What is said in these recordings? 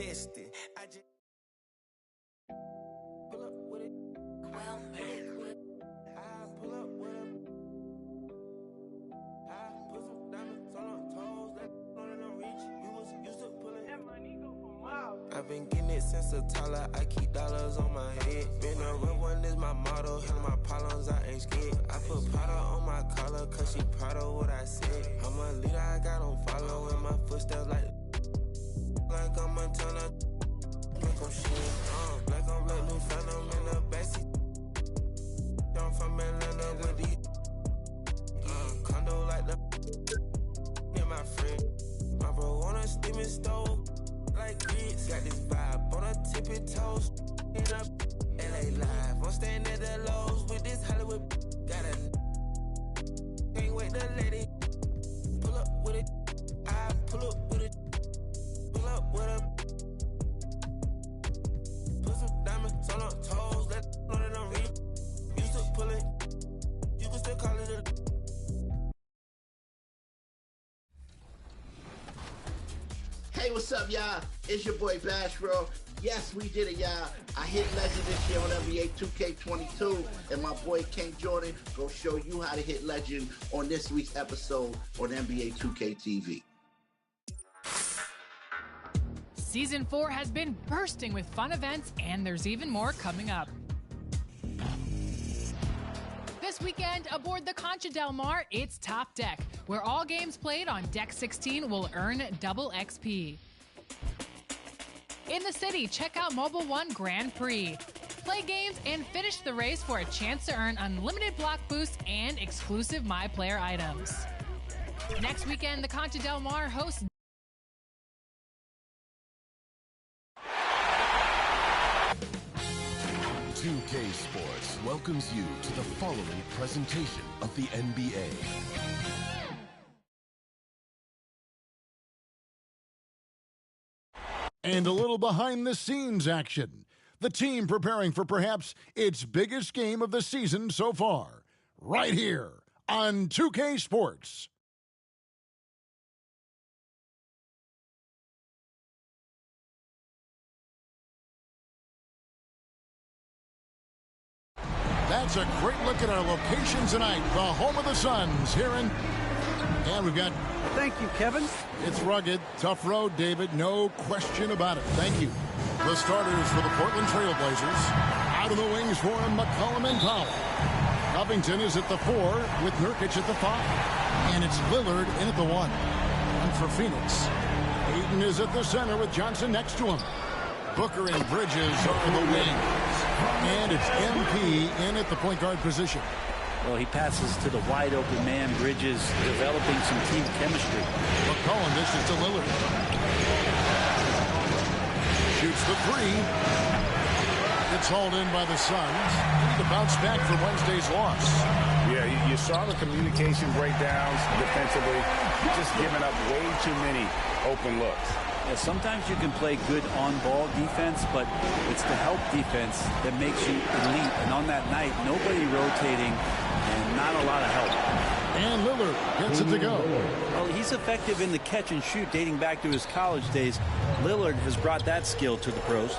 invested. I just pull up with it. I pull up with it. I put some diamonds on her toes. That on them reach. You was used to pulling that money go for miles. I've been getting it since a toddler. I keep dollars on my head. Been a real one is my motto. Handle my problems, I ain't scared. I put powder on my collar, cause she proud of what I said. I'm a leader, I got on follow in my footsteps like I'm a Montana. Black on shit, black on black, new phantom in the backseat. I'm from Atlanta with these condo like the yeah, my friend. My bro on a steaming stove like grits. Got this vibe on a tippy toes. In up LA live, I'm staying at the Lowe's with this Hollywood. Got a can't wait to let it pull up with it. I pull up with it. Pull up with it. Put some diamonds on her toes. That on it on reach. Used to pull it. You can still call it a. Hey, what's up, y'all? It's your boy Bash Bro. Yes, we did it, y'all. I hit Legend this year on NBA 2K22, and my boy King Jordan will show you how to hit Legend on this week's episode on NBA 2K TV. Season 4 has been bursting with fun events, and there's even more coming up. This weekend, aboard the Concha Del Mar, it's Top Deck, where all games played on Deck 16 will earn double XP. In the city, check out Mobile One Grand Prix. Play games and finish the race for a chance to earn unlimited block boosts and exclusive My Player items. Next weekend, the Concha Del Mar hosts 2K Sports welcomes you to the following presentation of the NBA. And a little behind-the-scenes action. The team preparing for perhaps its biggest game of the season so far. Right here on 2K Sports. That's a great look at our location tonight. The home of the Suns here in... And we've got... Thank you, Kevin. It's rugged, tough road, David. No question about it. Thank you. The starters for the Portland Trail Blazers. Out of the wings for him, McCollum and Powell. Covington is at the 4 with Nurkic at the 5. And it's Lillard in at the 1. And for Phoenix, Ayton is at the center with Johnson next to him. Booker and Bridges are the wings. And it's MP in at the point guard position. Well, he passes to the wide-open man. Bridges developing some team chemistry. McCollum dishes to Lillard. Shoots the 3. It's hauled in by the Suns. Need to bounce back from Wednesday's loss. Yeah, you saw the communication breakdowns defensively. Just giving up way too many open looks. Yeah, sometimes you can play good on-ball defense, but it's the help defense that makes you elite. And on that night, nobody rotating and not a lot of help. And Lillard gets it to go. Well, he's effective in the catch and shoot dating back to his college days. Lillard has brought that skill to the pros.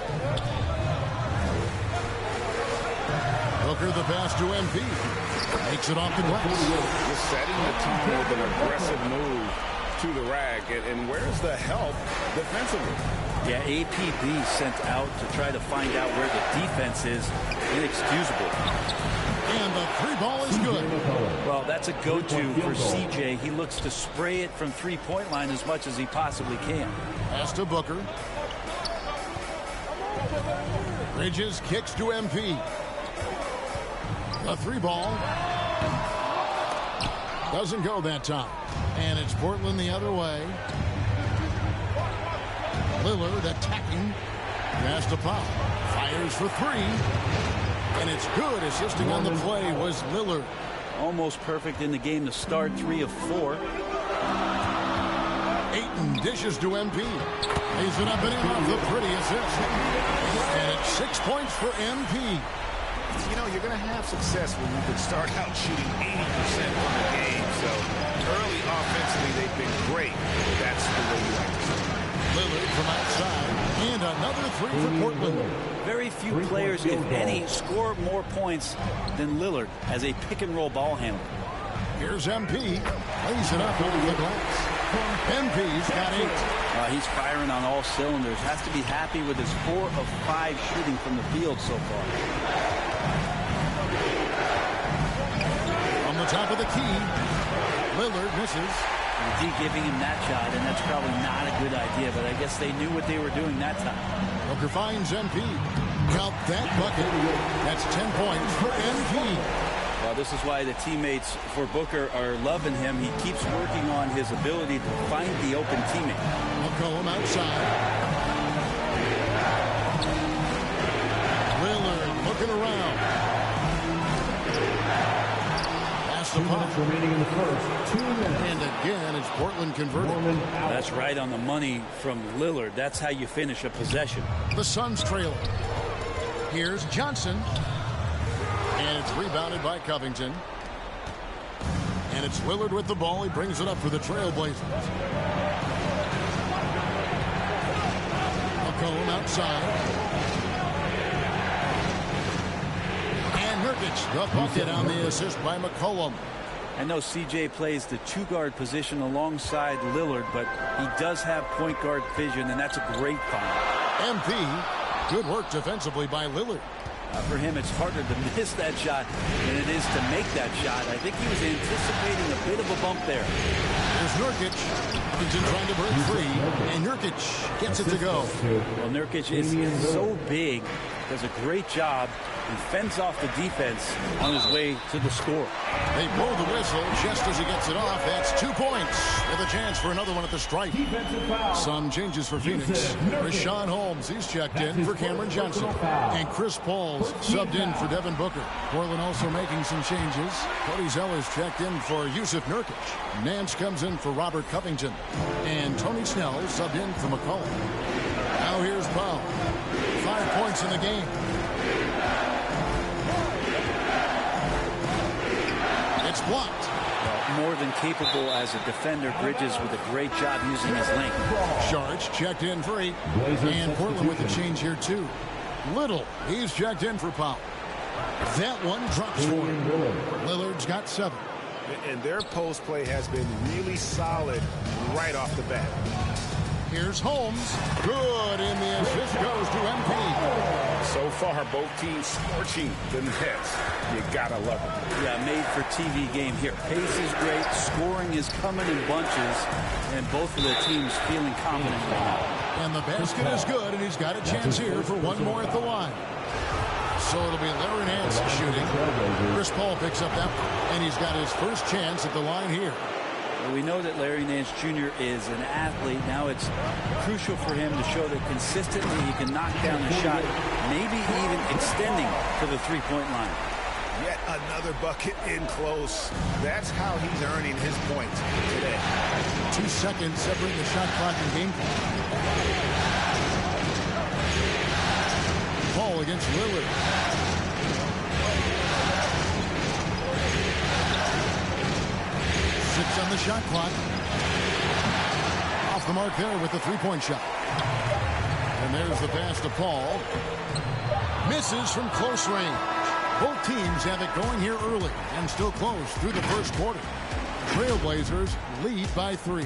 Booker the pass to MP. Makes it off the glass. Just setting the tone with an aggressive move to the rack. And where's the help defensively? Yeah, APB sent out to try to find out where the defense is. Inexcusable. And the 3 ball is good. Well, that's a go-to for CJ. He looks to spray it from three-point line as much as he possibly can. Pass to Booker. Bridges kicks to MP. The 3 ball doesn't go that time. And it's Portland the other way. Lillard attacking. Pass to Powell. Fires for 3. And it's good. Assisting on the play was Lillard. Almost perfect in the game to start. 3 of 4. Ayton dishes to MP. Lays it up and in off the pretty assist. And it's 6 points for MP. You know, you're going to have success when you can start out shooting 80% from the game. So early offensively, they've been great. That's the way you like to start. Lillard from outside. And And another three for Portland. Very few players, if any, score more points than Lillard as a pick-and-roll ball handler. Here's MP. Lays it up over the glass. MP's got 8. He's firing on all cylinders. Has to be happy with his 4 of 5 shooting from the field so far. From the top of the key, Lillard misses. D giving him that shot, and that's probably not a good idea, but I guess they knew what they were doing that time. Booker finds MP. Count that bucket. That's 10 points for MP. Well, this is why the teammates for Booker are loving him. He keeps working on his ability to find the open teammate. McCollum outside. Lillard looking around. Pass the puck. Remaining in the first. 2 minutes. And again, it's Portland converted. That's right on the money from Lillard. That's how you finish a possession. The Suns trailing. Here's Johnson. And it's rebounded by Covington. And it's Lillard with the ball. He brings it up for the Trailblazers. McCollum outside. And Nurkic, the bucket on the assist by McCollum. I know CJ plays the 2-guard position alongside Lillard, but he does have point guard vision, and that's a great find. MP, good work defensively by Lillard. For him, it's harder to miss that shot than it is to make that shot. I think he was anticipating a bit of a bump there. There's Nurkic. Covington trying to break free, and Nurkic gets it to go. Well, Nurkic is so big, does a great job, and fends off the defense on his way to the score. They blow the whistle just as he gets it off. That's 2 points with a chance for another one at the stripe. Some changes for Phoenix. Richaun Holmes, he's checked in for Cameron Johnson. And Chris Paul's subbed in for Devin Booker. Portland also making some changes. Cody Zeller's checked in for Yusuf Nurkic. Nance comes in for Robert Covington. And Tony Snell subbed in for McCollum. Now here's Powell. 5 points in the game. It's blocked. Well, more than capable as a defender. Bridges with a great job using his length. Sharch checked in for 8. And Portland with a change here too. Little, he's checked in for Powell. That one drops for him. Lillard's got 7. And their post play has been really solid right off the bat. Here's Holmes. Good, and the assist goes to MP. So far, both teams scorching the nets. You gotta love it. Yeah, made for TV game here. Pace is great. Scoring is coming in bunches. And both of the teams feeling confident right now. And the basket is good, and he's got a chance here for one more at the line. So it'll be Larry Nance shooting. Chris Paul picks up that one, and he's got his first chance at the line here. Well, we know that Larry Nance Jr. is an athlete. Now it's crucial for him to show that consistently he can knock down a shot, maybe even extending to the three-point line. Yet another bucket in close. That's how he's earning his points today. 2 seconds separate the shot clock and game clock. Paul against Lillard. On the shot clock. Off the mark there with the three-point shot. And there's the pass to Paul. Misses from close range. Both teams have it going here early and still close through the first quarter. Trailblazers lead by 3.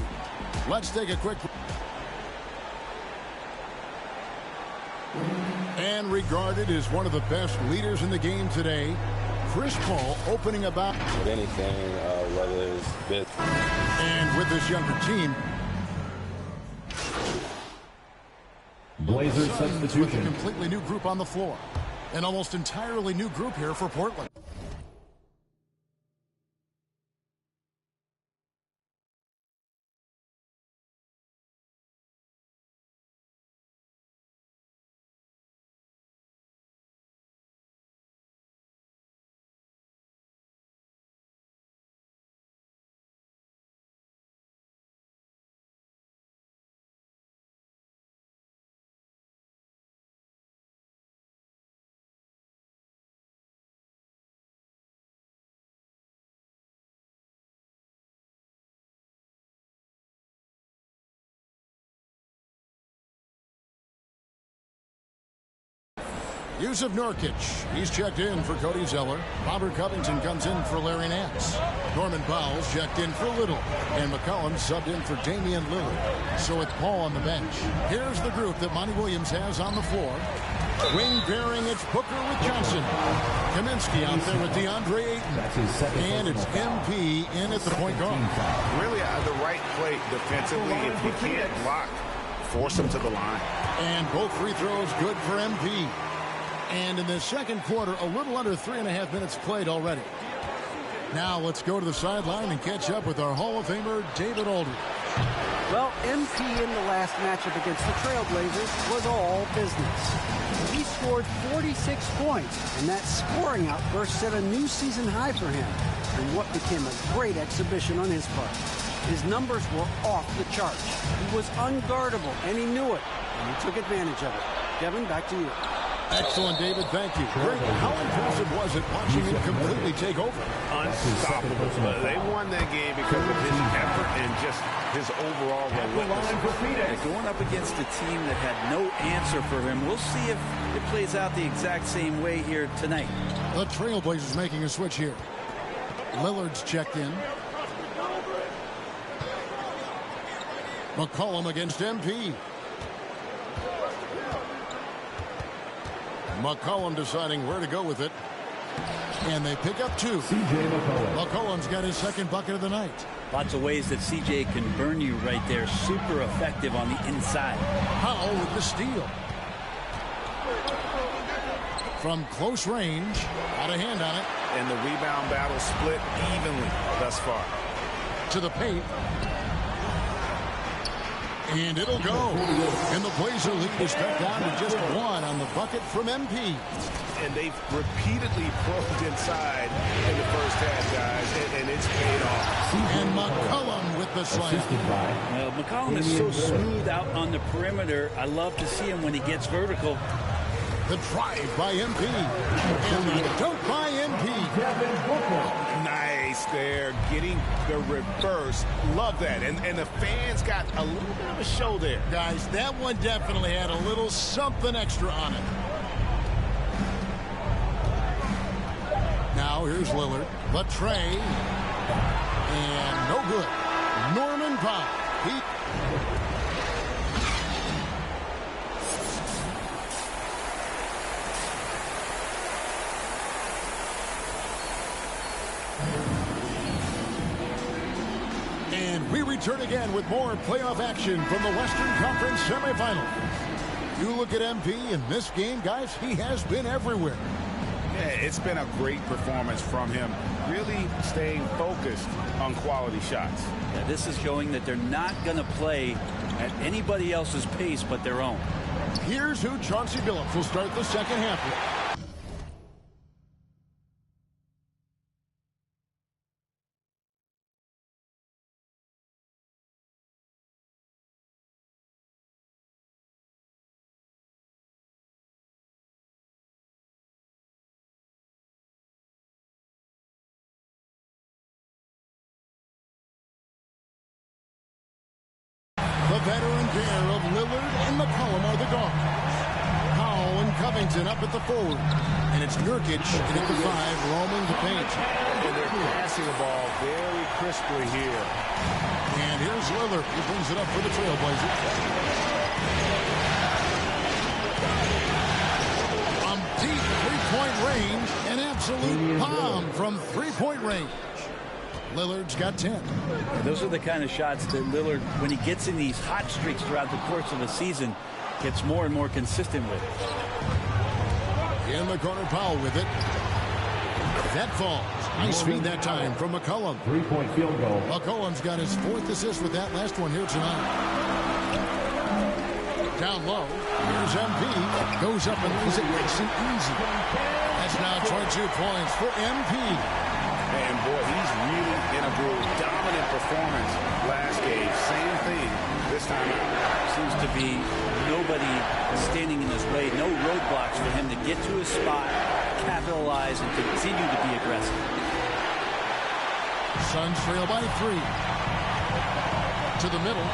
Let's take a quick. And regarded as one of the best leaders in the game today, Chris Paul opening about with anything, whether it's bit. And with this younger team, Blazers substitution. With a completely new group on the floor. An almost entirely new group here for Portland. Yusuf Nurkic, he's checked in for Cody Zeller. Robert Covington comes in for Larry Nance. Norman Powell's checked in for Little. And McCollum subbed in for Damian Lillard. So with Paul on the bench, here's the group that Monty Williams has on the floor. Wing bearing, it's Booker with Johnson. Kaminsky out there with DeAndre Ayton. And it's MP in at the point guard. Really the right play defensively. If you can't block, force him to the line. And both free throws good for MP. And in the second quarter, a little under 3.5 minutes played already. Now let's go to the sideline and catch up with our Hall of Famer, David Aldridge. Well, MP in the last matchup against the Trailblazers was all business. He scored 46 points, and that scoring outburst set a new season high for him, and what became a great exhibition on his part. His numbers were off the charts. He was unguardable, and he knew it, and he took advantage of it. Kevin, back to you. Excellent, David. Thank you. Greg, how impressive was it watching him completely take over? Unstoppable. They won that game because of his effort and just his overall relentlessness. Going up against a team that had no answer for him. We'll see if it plays out the exact same way here tonight. The Trailblazers making a switch here. Lillard's checked in. McCollum against MP. McCollum deciding where to go with it. And they pick up two. McCollum's got his second bucket of the night. Lots of ways that CJ can burn you right there. Super effective on the inside. Powell with the steal. From close range. Got a hand on it. And the rebound battle split evenly thus far. To the paint. And it'll go. And the Blazer lead is cut down to just one on the bucket from MP. And they've repeatedly probed inside in the first half, guys, and it's paid off. And McCollum with the slam. Well, McCollum is so smooth out on the perimeter. I love to see him when he gets vertical. The drive by MP. And the dunk by MP. Nice there, getting the reverse. Love that. And the fans got a little bit of a show there. Guys, that one definitely had a little something extra on it. Now here's Lillard. Latrey. And no good. Norman Powell. And we return again with more playoff action from the Western Conference semifinal. You look at MP in this game, guys, he has been everywhere. Yeah, it's been a great performance from him, really staying focused on quality shots. Yeah, this is showing that they're not going to play at anybody else's pace but their own. Here's who Chauncey Billups will start the second half with. The veteran pair of Lillard and McCollum are the guards. Powell and Covington up at the forward. And it's Nurkic in at the 5, roaming the paint. And they're passing the ball very crisply here. And here's Lillard. He brings it up for the Trailblazers. From deep three-point range, an absolute bomb from three-point range. Lillard's got 10. Those are the kind of shots that Lillard, when he gets in these hot streaks throughout the course of the season, gets more and more consistent with. In the corner, Powell with it. That falls. Nice feed that time from McCollum. Three-point field goal. McCollum's got his 4th assist with that last one here tonight. Down low. Here's MP. Goes up and lays it nice and easy. That's now 22 points for MP. And boy, he's really in a groove. Dominant performance last game. Same thing this time out. Seems to be nobody standing in his way. No roadblocks for him to get to his spot, capitalize, and continue to be aggressive. Suns trail by 3. To the middle.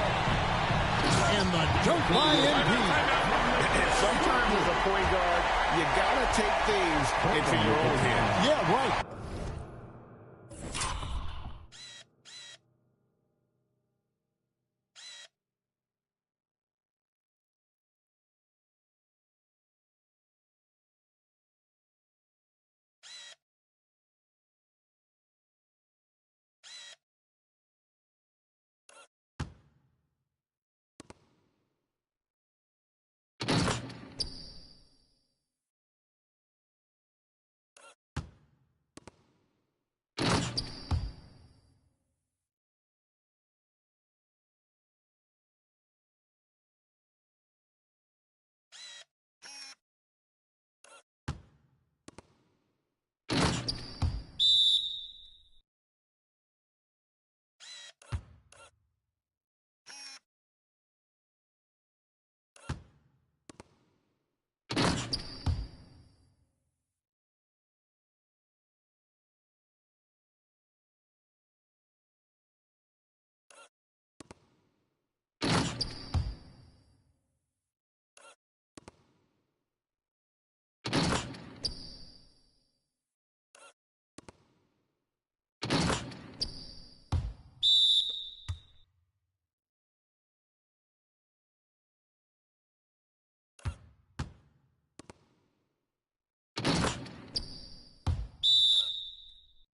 And the dunk by MP. And sometimes as a point guard, you got to take things into your own hands. Yeah, right.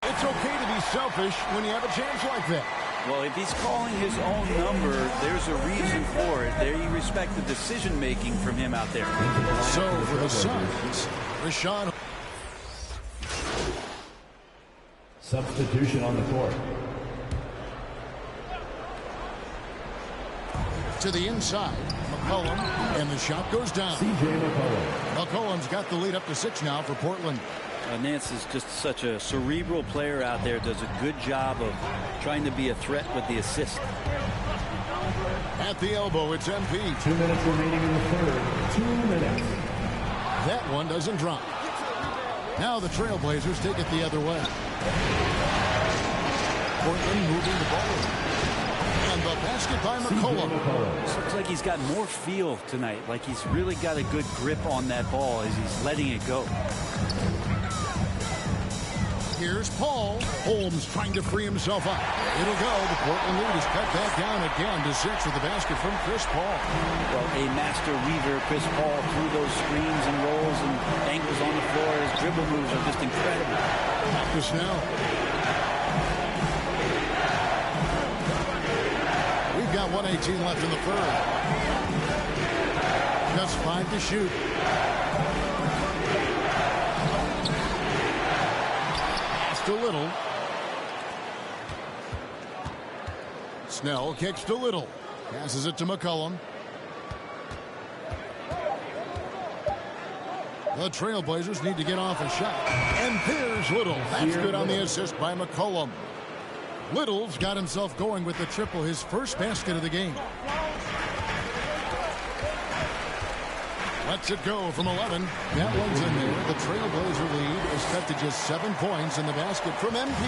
It's okay to be selfish when you have a chance like that. Well, if he's calling his own number, there's a reason for it. There you respect the decision-making from him out there. So for the Suns, Richaun. Substitution on the court. To the inside, McCollum, and the shot goes down. C.J. McCollum. McCollum's got the lead up to 6 now for Portland. Nance is just such a cerebral player out there, does a good job of trying to be a threat with the assist. At the elbow, it's MP. 2 minutes remaining in the third. 2 minutes. That one doesn't drop. Now the Trailblazers take it the other way. Portland moving the ball. And the basket by McCollum. Looks like he's got more feel tonight, like he's really got a good grip on that ball as he's letting it go. Here's Paul. Holmes trying to free himself up. It'll go. The Portland lead is cut back down again to 6 with the basket from Chris Paul. Well, a master weaver, Chris Paul, through those screens and rolls and angles on the floor. His dribble moves are just incredible. Back to Snell. We've got 1:18 left in the third. Just 5 to shoot. To Little. Snell kicks to Little. Passes it to McCollum. The Trailblazers need to get off a shot. And there's Little. That's good on the assist by McCollum. Little's got himself going with the triple, his first basket of the game. Lets it go from 11. That one's in there. The Trailblazer lead is cut to just 7 points in the basket from MP.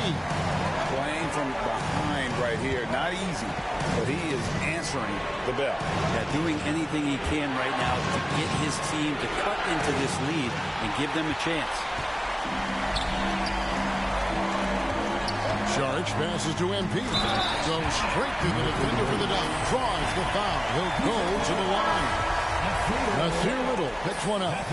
Playing from behind right here. Not easy, but he is answering the bell. Yeah, doing anything he can right now to get his team to cut into this lead and give them a chance. Saric passes to MP. Goes straight to the defender for the dunk. Draws the foul. He'll go to the line. Nasir Little picks one up.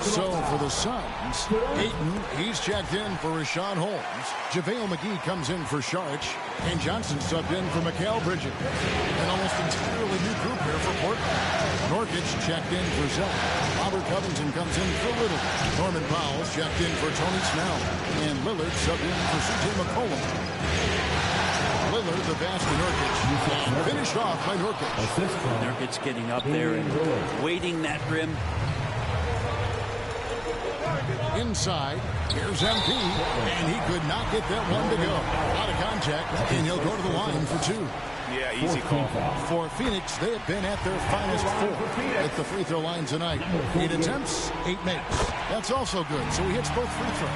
So for the Suns, Ayton, he's checked in for Richaun Holmes. JaVale McGee comes in for Saric. And Johnson subbed in for Mikal Bridges. An almost entirely new group here for Portland. Nurkic checked in for Zach. Robert Covington comes in for Little. Norman Powell's checked in for Tony Snell. And Lillard subbed in for C.J. McCollum. Lillard, the pass to Nurkic. And finished off by Nurkic. Nurkic getting up there and waiting that rim. Inside, here's MP, and he could not get that one to go. Out of contact, and he'll go to the line for 2. Yeah, easy call. For Phoenix, they have been at their finest 4 at the free throw line tonight. 8 attempts, 8 makes. That's also good, so he hits both free throws.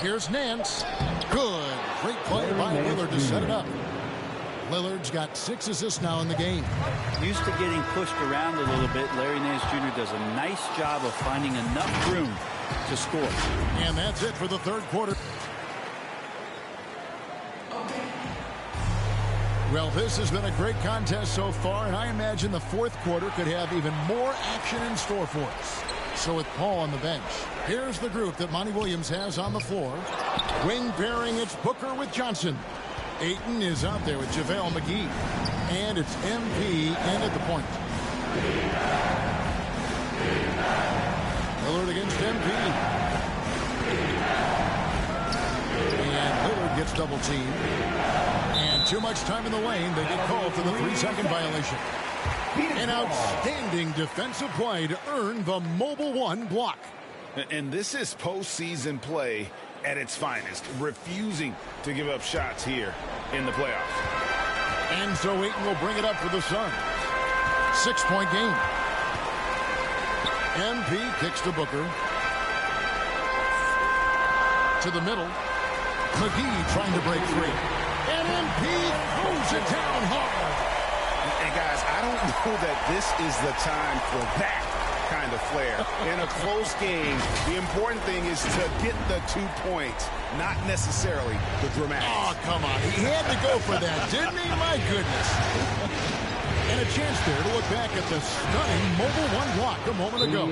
Here's Nance. Good. Great play by Willard to set it up. Lillard's got 6 assists now in the game. Used to getting pushed around a little bit, Larry Nance Jr. does a nice job of finding enough room to score. And that's it for the third quarter. Well, this has been a great contest so far, and I imagine the fourth quarter could have even more action in store for us. So with Paul on the bench, here's the group that Monty Williams has on the floor. Wing pairing, it's Booker with Johnson. Ayton is out there with JaVale McGee. And it's MP in at the point. Lillard against MP. And Lillard gets double teamed. And too much time in the lane. They get called for the 3-second violation. An outstanding defensive play to earn the Mobile One block. And this is postseason play at its finest, refusing to give up shots here in the playoffs. And so Ayton will bring it up for the Suns. 6-point game. MP kicks to Booker. To the middle. McGee trying to break free. And MP throws it down hard. And guys, I don't know that this is the time for that kind of flair. In a close game, the important thing is to get the 2 points, not necessarily the dramatics. Oh, come on. He had to go for that, didn't he? My goodness. And a chance there to look back at the stunning Mobile One block a moment ago.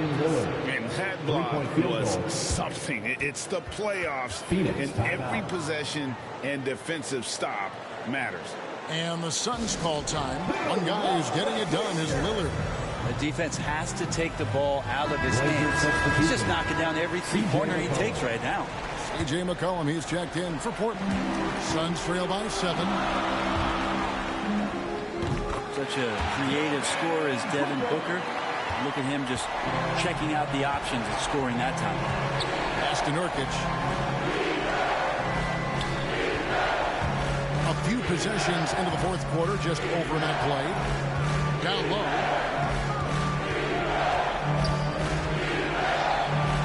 And that block was something. It's the playoffs, and every possession and defensive stop matters. And the Suns call time. One guy who's getting it done is Lillard. The defense has to take the ball out of his hands. He's just knocking down every three-pointer he takes right now. C.J. McCollum, he's checked in for Portland. Suns trail by 7. Such a creative scorer as Devin Booker. Look at him just checking out the options and scoring that time. Pass to Nurkic. A few possessions into the fourth quarter, just over a minute played. Down low.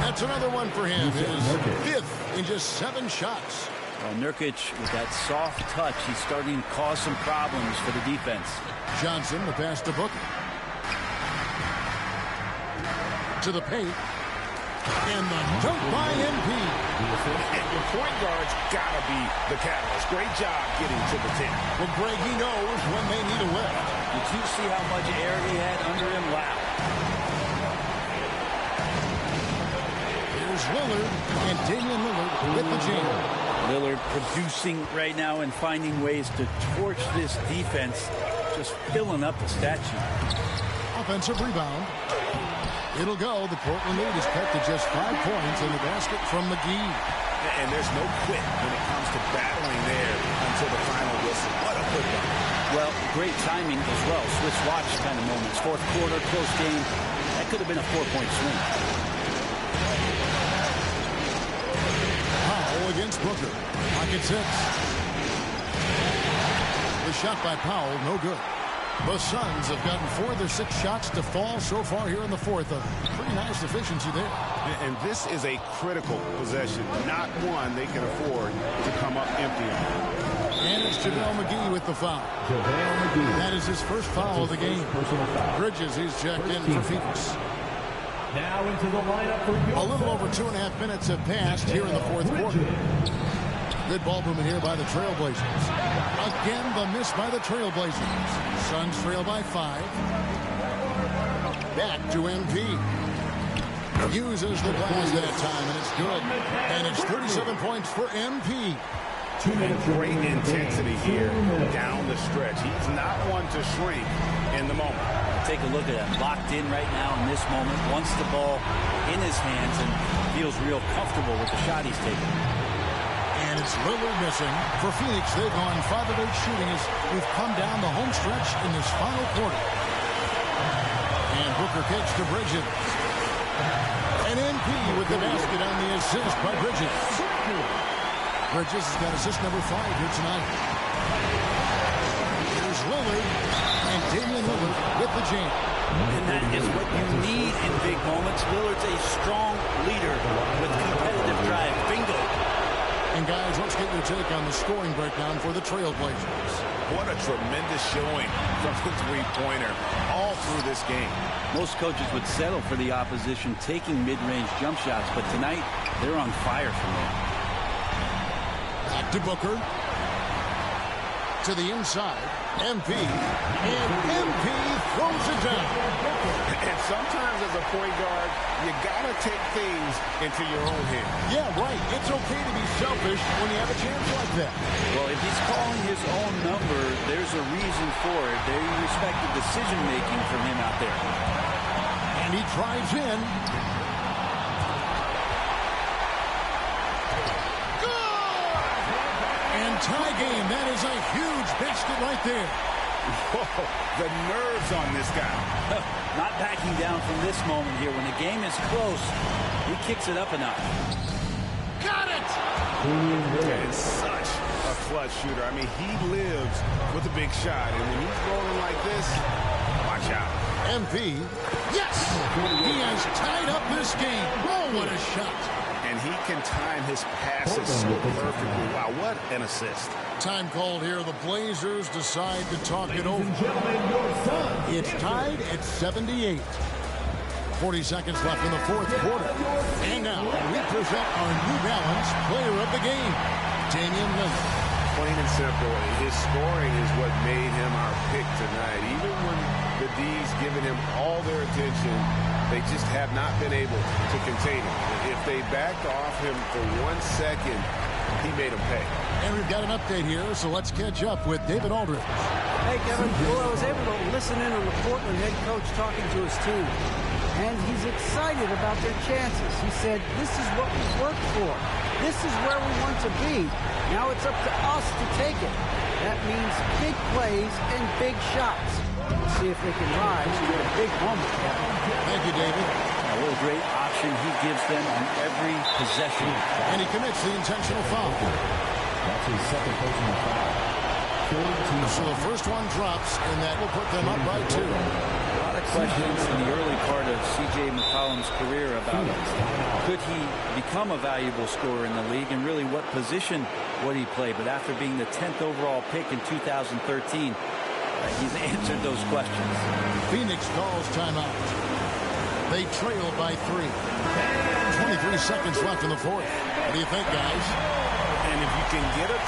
That's another one for him. His 5th in just 7 shots. Nurkic, with that soft touch, he's starting to cause some problems for the defense. Johnson, the pass to Booker. To the paint. And the dunk by MP. The point guard's got to be the catalyst. Great job getting to the 10. Well, Greg, he knows when they need a lift. Did you see how much air he had under him? Wow. Here's Lillard and Damian Lillard with the jam. Lillard producing right now and finding ways to torch this defense, just filling up the stat sheet. Offensive rebound. It'll go. The Portland lead is cut to just 5 points in the basket from McGee. And there's no quit when it comes to battling there until the final whistle. What a good one. Well, great timing as well. Swiss watch kind of moments. Fourth quarter, close game. That could have been a 4-point swing. Powell against Booker. Pocket 6. The shot by Powell, no good. The Suns have gotten 4 of their 6 shots to fall so far here in the fourth. A pretty nice efficiency there. And this is a critical possession, not one they can afford to come up empty on. And it's JaVale McGee with the foul. That is his first foul of the game. Bridges, he's checked in for Phoenix. Now into the lineup for a little over 2.5 minutes have passed here in the fourth quarter. Good ball movement here by the Trailblazers. Again, the miss by the Trailblazers. Suns trail by 5. Back to MP. Uses the glass that time, and it's good. And it's 37 points for MP. Great intensity here down the stretch. He's not one to shrink in the moment. Take a look at him. Locked in right now in this moment. Wants the ball in his hands and feels real comfortable with the shot he's taking. And it's Lillard missing. For Phoenix, they've gone 5 of 8 shooting as we've come down the home stretch in this final quarter. And Booker kicks to Bridges. And MP with the basket on the assist by Bridges. Bridges has got assist number 5 here tonight. Here's Lillard and Damian Lillard with the jam. And that is what you need in big moments. Lillard's a strong leader with competitive drive. Bingo. And guys, let's get your take on the scoring breakdown for the Trailblazers. What a tremendous showing from the three-pointer all through this game. Most coaches would settle for the opposition taking mid-range jump shots, but tonight they're on fire from there. Back to Booker. To the inside, MP, and MP throws it down. And sometimes as a point guard, you gotta take things into your own hands. Yeah, right. It's okay to be selfish when you have a chance like that. Well, if he's calling his own number, there's a reason for it. They respect the decision-making from him out there. And he drives in. Tie game. That is a huge basket right there. Whoa, the nerves on this guy. Not backing down from this moment here. When the game is close, he kicks it up a notch. Got it! And such a clutch shooter. I mean, he lives with a big shot. And when he's rolling like this, watch out. MP. Yes! He has tied up this game. Oh, what a shot. And he can time his passes so perfectly. Wow, what an assist. Time called here. The Blazers decide to talk it over. It's tied at 78. 40 seconds left in the fourth quarter. And now we present our New Balance player of the game, Damian Lillard. Plain and simple, his scoring is what made him our pick tonight. Even when the D's giving him all their attention, they just have not been able to contain him. If they backed off him for 1 second, he made them pay. And we've got an update here, so let's catch up with David Aldridge. Hey, Kevin. Well, I was able to listen in on the Portland head coach talking to his team, and he's excited about their chances. He said, this is what we've worked for. This is where we want to be. Now it's up to us to take it. That means big plays and big shots. We'll see if they can rise to a big moment, Kevin. Thank you, David. What a great option he gives them on every possession. And he commits the intentional foul. That's his second personal foul. So the first one drops, and that will put them up by 2. A lot of questions in the early part of C.J. McCollum's career about could he become a valuable scorer in the league, and really what position would he play. But after being the 10th overall pick in 2013, he's answered those questions. Phoenix calls timeout. They trail by 3. 23 seconds left in the fourth. What do you think, guys? And if you can get a 3,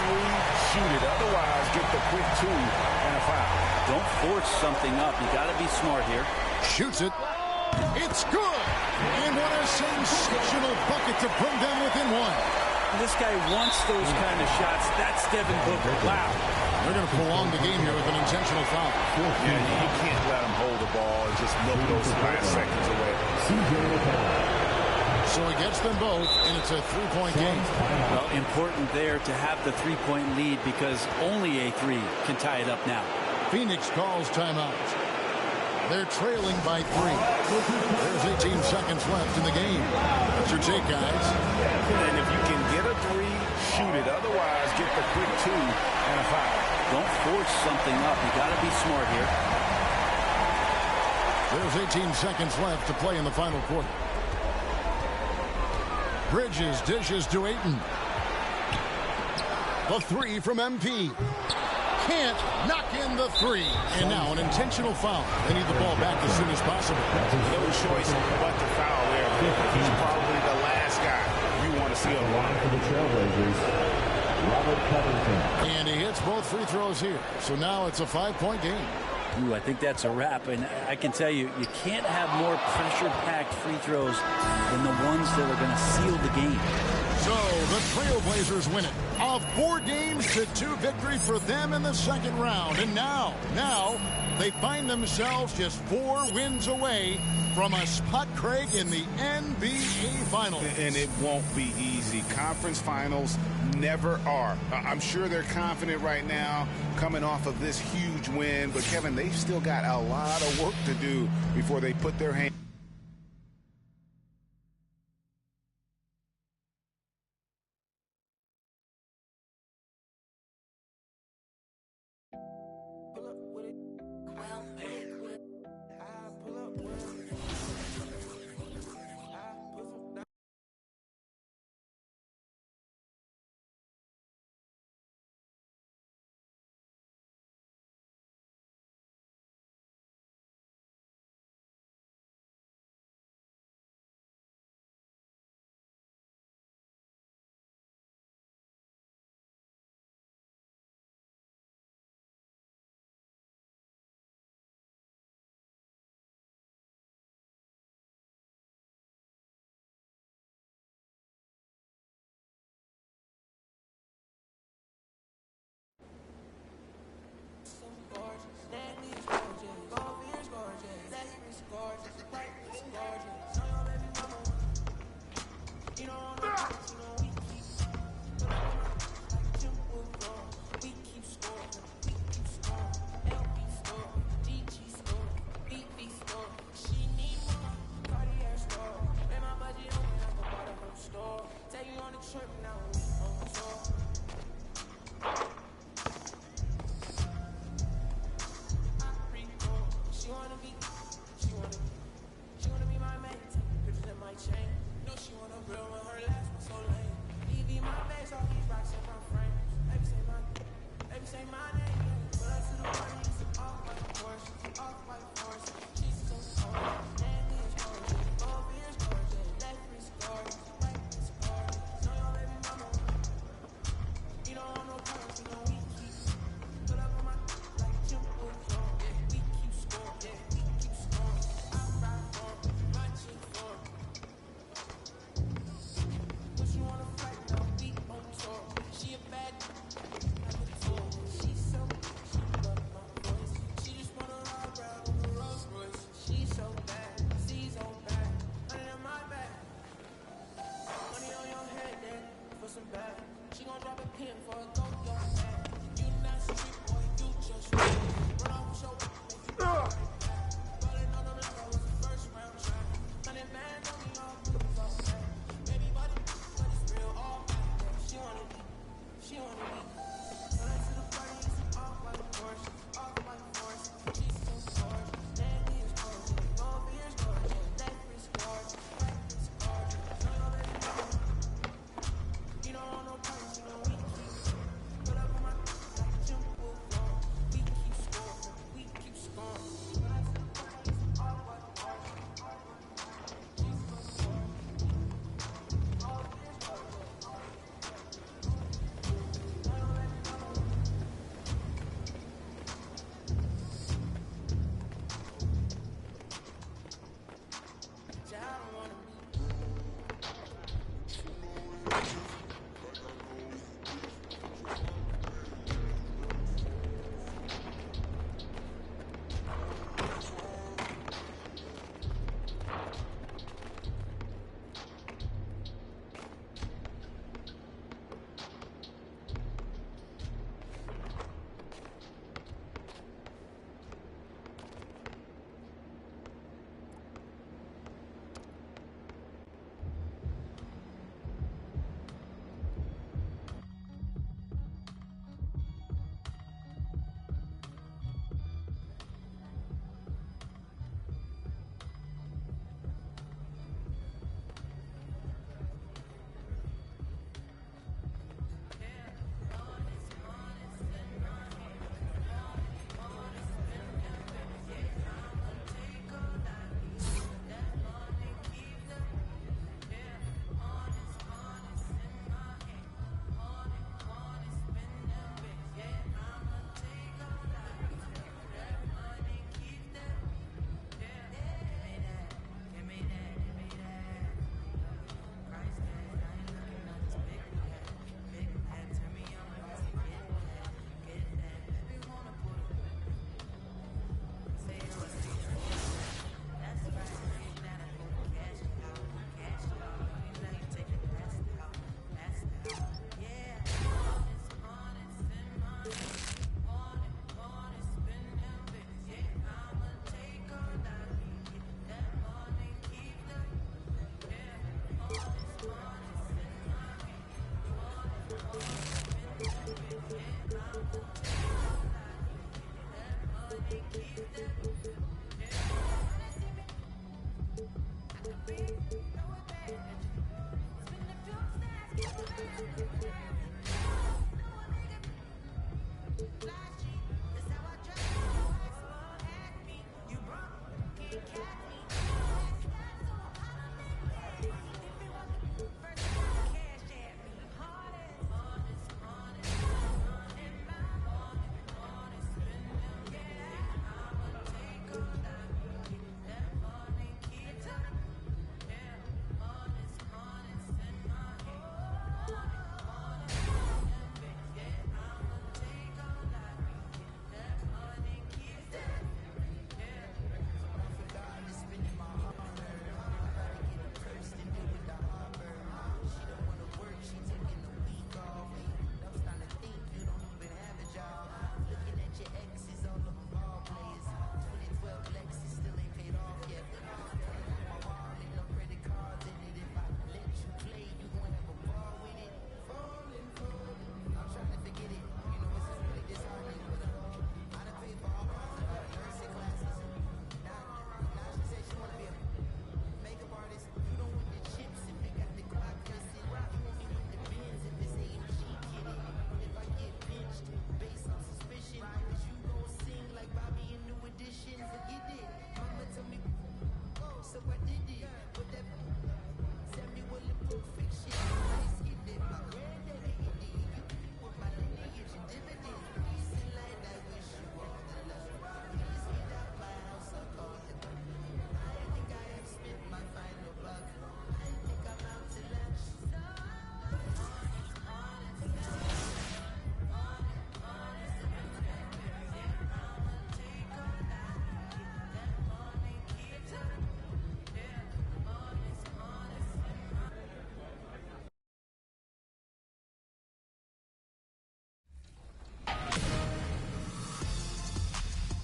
shoot it. Otherwise, get the quick 2 and a foul. Don't force something up. You got to be smart here. Shoots it. It's good. And what a sensational bucket to bring them within 1. This guy wants those kind of shots. That's Devin Booker. Wow. They're going to prolong the game here with an intentional foul. Yeah, you can't let him hold the ball and just milk those last seconds away. So he gets them both, and it's a 3-point game. Well, important there to have the 3-point lead because only a 3 can tie it up now. Phoenix calls timeout. They're trailing by 3. There's 18 seconds left in the game. What's your take, guys? And if you can get a 3, shoot it. Otherwise, get the quick 2 and a foul. Don't force something up. You got to be smart here. There's 18 seconds left to play in the final quarter. Bridges dishes to Ayton. The 3 from MP. Can't knock in the 3. And now an intentional foul. They need the ball back as soon as possible. No choice but to foul there. He's probably the last guy you want to see on the line. For the Trailblazers, Robert Covington. And he hits both free throws here. So now it's a 5-point game. Ooh, I think that's a wrap. And I can tell you, you can't have more pressure-packed free throws than the ones that are going to seal the game. So the Trailblazers win it. A 4-2 victory for them in the second round. And now they find themselves just 4 wins away from a spot, Craig, in the NBA Finals. And it won't be easy. Conference Finals never are. I'm sure they're confident right now coming off of this huge win. But, Kevin, they've still got a lot of work to do before they put their hands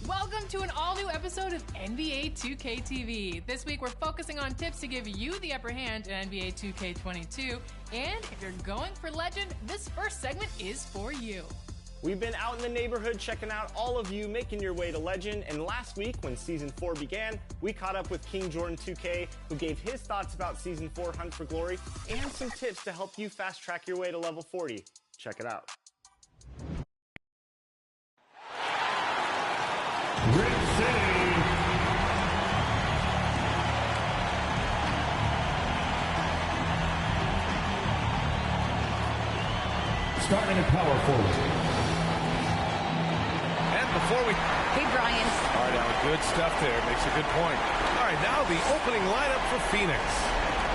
Welcome to an all-new episode of NBA 2K TV. This week we're focusing on tips to give you the upper hand in NBA 2K22. And if you're going for Legend, this first segment is for you. We've been out in the neighborhood checking out all of you making your way to Legend, and last week when Season 4 began, we caught up with King Jordan 2K, who gave his thoughts about Season 4 Hunt for Glory and some tips to help you fast-track your way to level 40. Check it out. Starting at power forward. And before we... Hey, Brian. All right, Alan, good stuff there. Makes a good point. All right, now the opening lineup for Phoenix.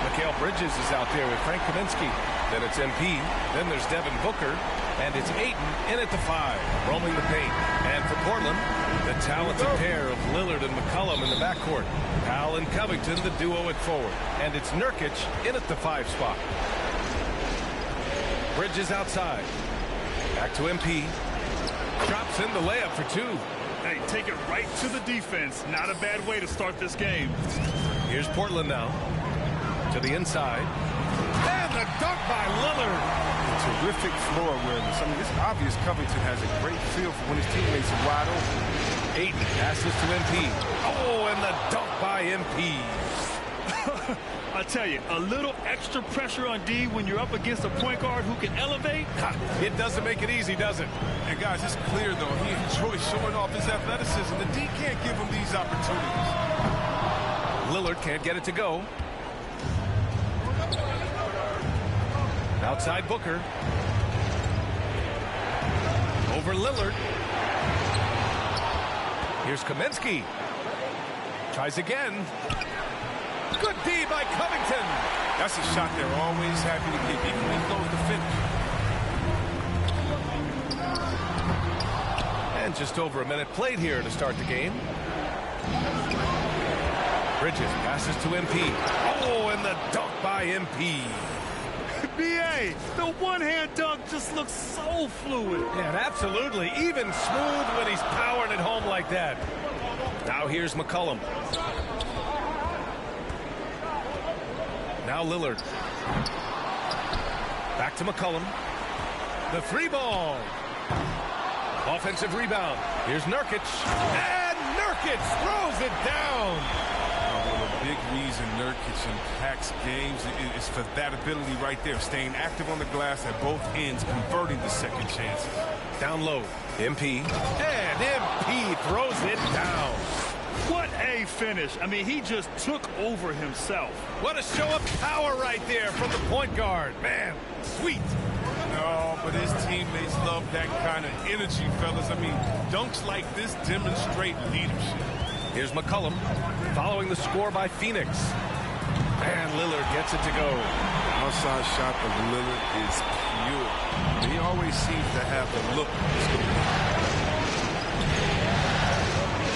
Mikal Bridges is out there with Frank Kaminsky. Then it's MP. Then there's Devin Booker. And it's Ayton in at the 5, roaming the paint. And for Portland, the talented pair of Lillard and McCollum in the backcourt. Powell and Covington, the duo at forward. And it's Nurkic in at the 5 spot. Bridges outside. Back to MP. Drops in the layup for 2. Hey, take it right to the defense. Not a bad way to start this game. Here's Portland now. To the inside. And the dunk by Lillard. Terrific floor awareness. I mean, it's obvious Covington has a great feel for when his teammates are wide open. Ayton passes to MP. Oh, and the dunk by MP. I tell you, a little extra pressure on D when you're up against a point guard who can elevate. It doesn't make it easy, does it? And guys, it's clear, though, he enjoys showing off his athleticism. The D can't give him these opportunities. Lillard can't get it to go. Outside Booker. Over Lillard. Here's Kaminsky. Tries again. Good D by Covington. That's a shot they're always happy to get, even when he goes to finish. And just over a minute played here to start the game. Bridges passes to MP. Oh, and the dunk by MP. B.A., the one-hand dunk just looks so fluid. Yeah, absolutely. Even smooth when he's powering it home like that. Now here's McCollum. Now Lillard. Back to McCollum. The 3-ball. Offensive rebound. Here's Nurkic. And Nurkic throws it down. A big reason Nurkic impacts games is for that ability right there, staying active on the glass at both ends, converting the second chances. Down low. MP. And MP throws it down. What a finish. I mean, he just took over himself. What a show of power right there from the point guard. Man, sweet. No, but his teammates love that kind of energy, fellas. I mean, dunks like this demonstrate leadership. Here's McCollum following the score by Phoenix. And Lillard gets it to go. Outside shot of Lillard is pure. He always seems to have the look.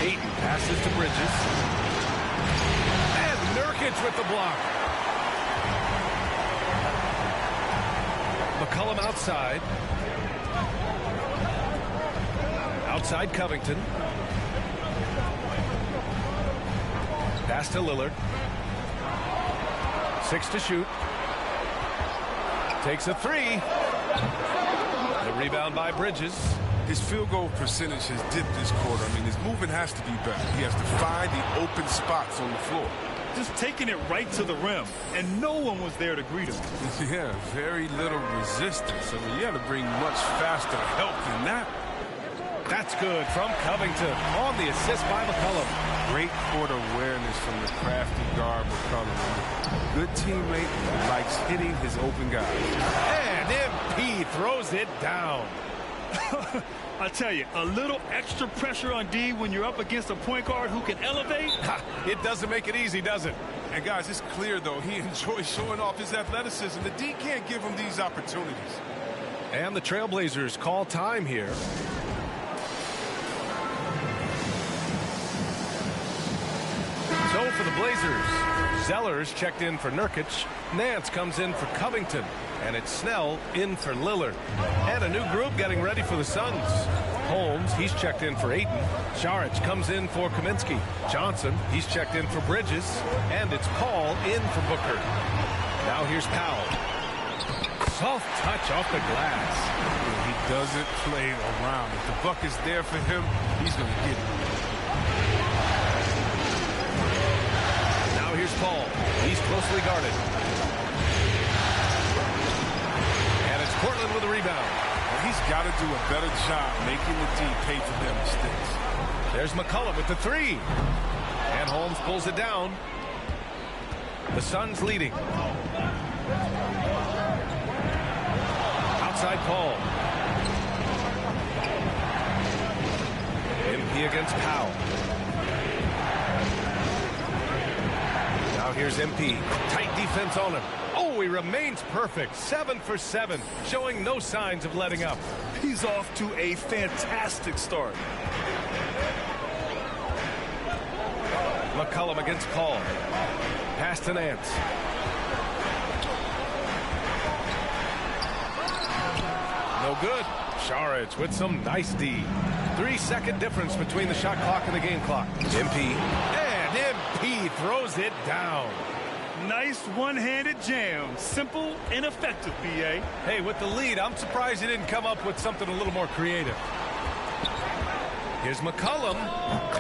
Ayton passes to Bridges. And Nurkic with the block. McCollum outside. Outside Covington. Pass to Lillard. 6 to shoot. Takes a 3. The rebound by Bridges. His field goal percentage has dipped this quarter. I mean, his movement has to be better. He has to find the open spots on the floor. Just taking it right to the rim, and no one was there to greet him. Yeah, very little resistance. I mean, you got to bring much faster help than that. That's good from Covington on the assist by McCollum. Great court awareness from the crafty guard McCollum. Good teammate who likes hitting his open guys. And MP throws it down. I tell you, a little extra pressure on D when you're up against a point guard who can elevate. It doesn't make it easy, does it? And guys, it's clear, though, he enjoys showing off his athleticism. The D can't give him these opportunities. And the Trailblazers call time here. So for the Blazers, Zellers checked in for Nurkic. Nance comes in for Covington. And it's Snell in for Lillard. And a new group getting ready for the Suns. Holmes, he's checked in for Ayton. Saric comes in for Kaminsky. Johnson, he's checked in for Bridges. And it's Paul in for Booker. Now here's Powell. Soft touch off the glass. He doesn't play around. If the buck is there for him, he's going to get it. Now here's Paul. He's closely guarded. Portland with a rebound. Well, he's got to do a better job making the D pay for their mistakes. There's McCollum with the 3. And Holmes pulls it down. The Suns leading. Outside Paul. MP against Powell. Now here's MP. Tight defense on him. Oh, he remains perfect. 7 for 7, showing no signs of letting up. He's off to a fantastic start. McCollum against Paul. Pass to Nance. No good. Saric with some nice D. 3-second difference between the shot clock and the game clock. MP. And MP throws it down. Nice one-handed jam. Simple and effective, B.A. Hey, with the lead, I'm surprised he didn't come up with something a little more creative. Here's McCollum,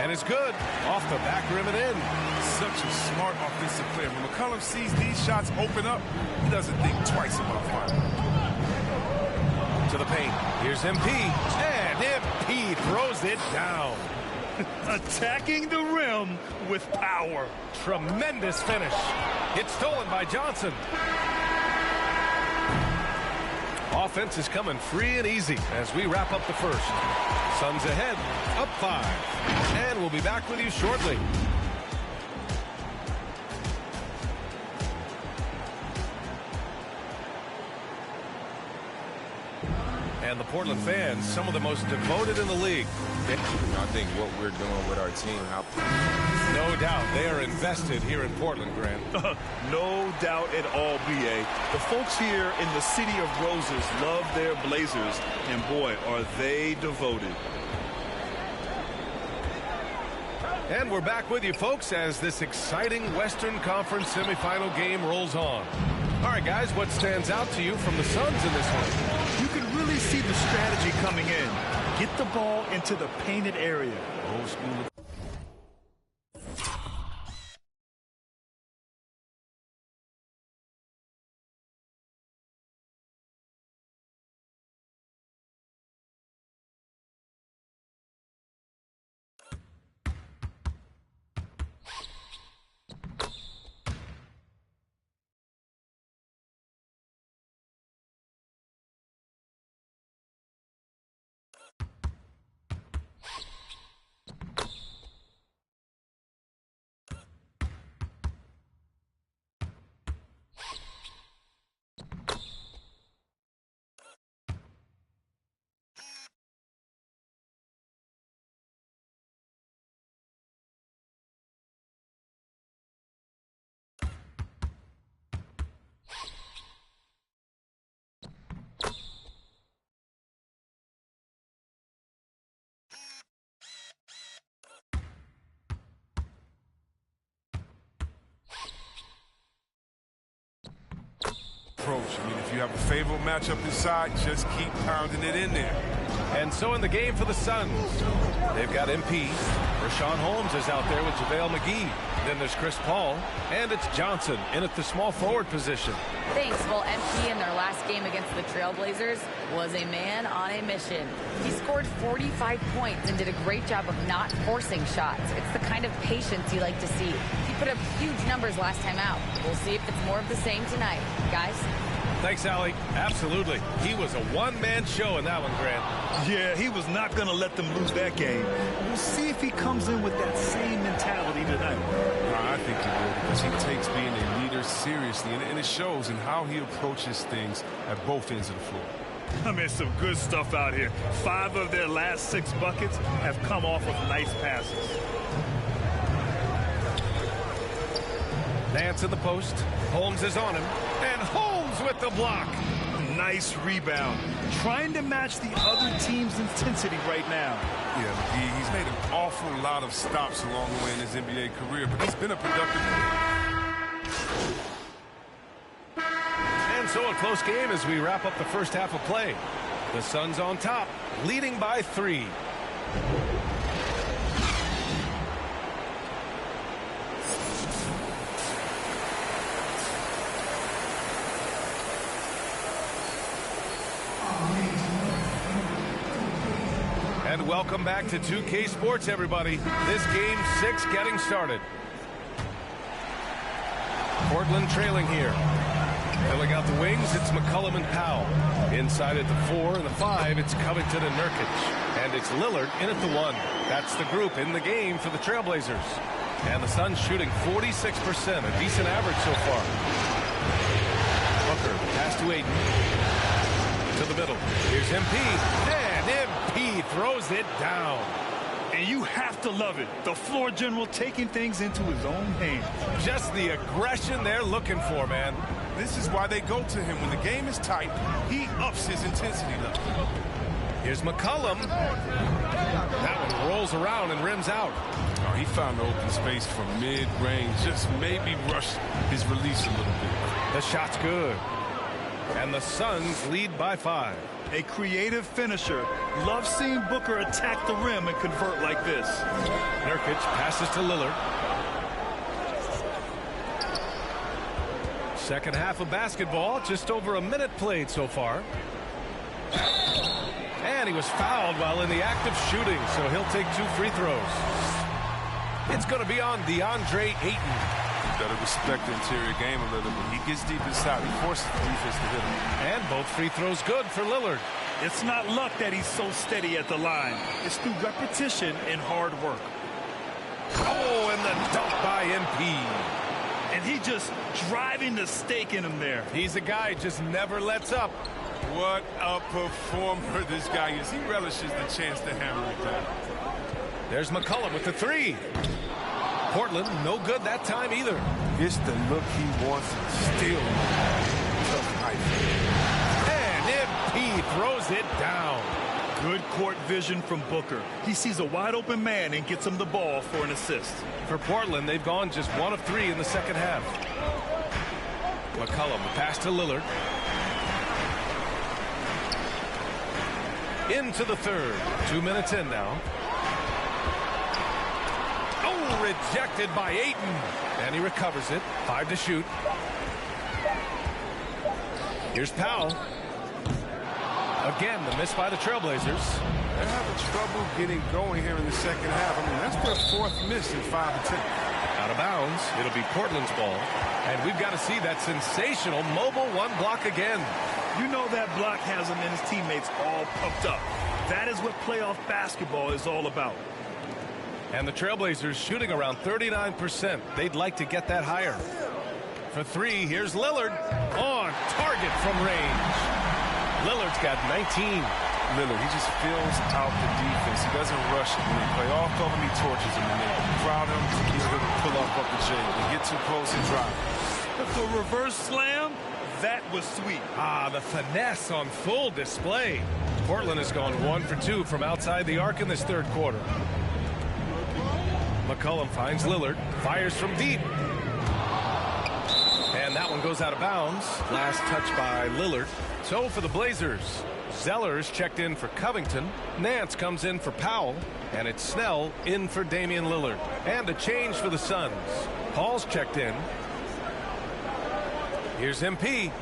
and it's good. Off the back rim and in. Such a smart offensive player. When McCollum sees these shots open up, he doesn't think twice about firing. To the paint. Here's MP, and MP throws it down. Attacking the rim with power. Tremendous finish. It's stolen by Johnson. Offense is coming free and easy as we wrap up the first. Suns ahead, up 5. And we'll be back with you shortly. And the Portland fans, some of the most devoted in the league. I think what we're doing with our team, no doubt they are invested here in Portland, Grant. No doubt at all, B.A. The folks here in the City of Roses love their Blazers, and boy, are they devoted. And we're back with you, folks, as this exciting Western Conference semifinal game rolls on. All right, guys, what stands out to you from the Suns in this one? You can really see the strategy coming in. Get the ball into the painted area. Old school approach. I mean, if you have a favorable matchup inside, just keep pounding it in there. And so in the game for the Suns, they've got MP. Rashawn Holmes is out there with JaVale McGee. Then there's Chris Paul, and it's Johnson in at the small forward position. Thanks. Well, MP in their last game against the Trailblazers was a man on a mission. He scored 45 points and did a great job of not forcing shots. It's the kind of patience you like to see. He put up huge numbers last time out. We'll see if it's more of the same tonight. Guys? Thanks, Allie. Absolutely. He was a one-man show in that one, Grant. Yeah, he was not going to let them lose that game. We'll see if he comes in with that same mentality tonight. I think he will, because he takes being a leader seriously, and it shows in how he approaches things at both ends of the floor. I mean, some good stuff out here. 5 of their last 6 buckets have come off of nice passes. Nance in the post. Holmes is on him. And Holmes with the block. Nice rebound. Trying to match the other team's intensity right now. Yeah, he's made an awful lot of stops along the way in his NBA career, but he's been a productive player. And so a close game as we wrap up the first half of play. The Suns on top, leading by 3. And welcome back to 2K Sports, everybody. This game 6 getting started. Portland trailing here. Filling out the wings, it's McCollum and Powell. Inside at the 4 and the 5, it's Covington and Nurkic. And it's Lillard in at the 1. That's the group in the game for the Trailblazers. And the Suns shooting 46%, a decent average so far. Booker, pass to Ayton. To the middle. Here's MP. And MP throws it down. And you have to love it. The floor general taking things into his own hands. Just the aggression they're looking for, man. This is why they go to him. When the game is tight, he ups his intensity level. Here's McCollum. That one rolls around and rims out. Oh, he found the open space from mid-range. Just maybe rushed his release a little bit. The shot's good. And the Suns lead by 5. A creative finisher. Love seeing Booker attack the rim and convert like this. Nurkic passes to Lillard. Second half of basketball, just over a minute played so far. And he was fouled while in the act of shooting, so he'll take 2 free throws. It's going to be on DeAndre Ayton. Got to respect the interior game a little bit. He gets deep inside. He forces the defense to hit him. And both free throws good for Lillard. It's not luck that he's so steady at the line. It's through repetition and hard work. Oh, and the dunk by MP. And he just driving the stake in him there. He's a guy just never lets up. What a performer this guy is. He relishes the chance to hammer it down. There's McCollum with the 3. Portland, no good that time either. It's the look he wants. Still tough night. And MP throws it down. Good court vision from Booker. He sees a wide open man and gets him the ball for an assist. For Portland, they've gone just 1 of 3 in the second half. McCollum, the pass to Lillard. Into the third. 2 minutes in now. Oh, rejected by Ayton. And he recovers it. 5 to shoot. Here's Powell. Again, the miss by the Trailblazers. They're having trouble getting going here in the second half. I mean, that's their 4th miss in 5 attempts. Out of bounds. It'll be Portland's ball. And we've got to see that sensational mobile 1 block again. You know that block has him and his teammates all pumped up. That is what playoff basketball is all about. And the Trailblazers shooting around 39%. They'd like to get that higher. For 3, here's Lillard. On target from range. Lillard's got 19. Lillard, he just fills out the defense. He doesn't rush when they play off of him. He torches him. And they crowd him. He's going to pull off up the J. They get too close and drop. The reverse slam, that was sweet. Ah, the finesse on full display. Portland has gone 1 for 2 from outside the arc in this third quarter. McCollum finds Lillard. Fires from deep. And And that one goes out of bounds. Last touch by Lillard. So for the Blazers, Zeller's checked in for Covington. Nance comes in for Powell. And it's Snell in for Damian Lillard. And a change for the Suns. Paul's checked in. Here's MP.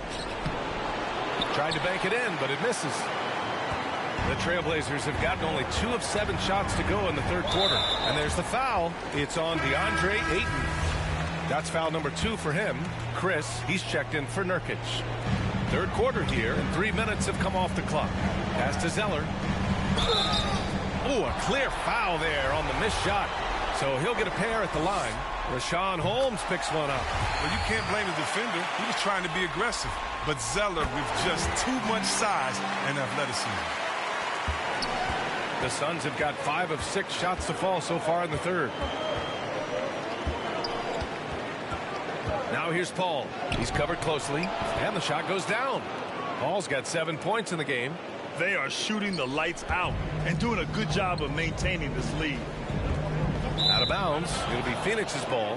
Tried to bank it in, but it misses. The Trailblazers have gotten only 2 of 7 shots to go in the third quarter. And there's the foul. It's on DeAndre Ayton. That's foul number 2 for him. Chris, he's checked in for Nurkic. Third quarter here, and 3 minutes have come off the clock. Pass to Zeller. Oh, a clear foul there on the missed shot. So he'll get a pair at the line. Rashawn Holmes picks one up. Well, you can't blame the defender. He was trying to be aggressive. But Zeller with just too much size and athleticism. The Suns have got 5 of 6 shots to fall so far in the third. Now here's Paul. He's covered closely, and the shot goes down. Paul's got 7 points in the game. They are shooting the lights out and doing a good job of maintaining this lead. Out of bounds. It'll be Phoenix's ball.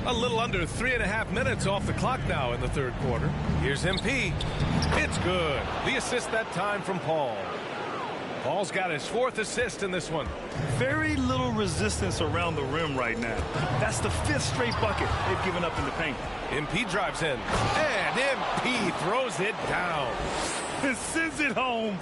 A little under 3.5 minutes off the clock now in the third quarter. Here's MP. It's good. The assist that time from Paul. Paul's got his 4th assist in this one. Very little resistance around the rim right now. That's the 5th straight bucket they've given up in the paint. MP drives in. And MP throws it down. And sends it home.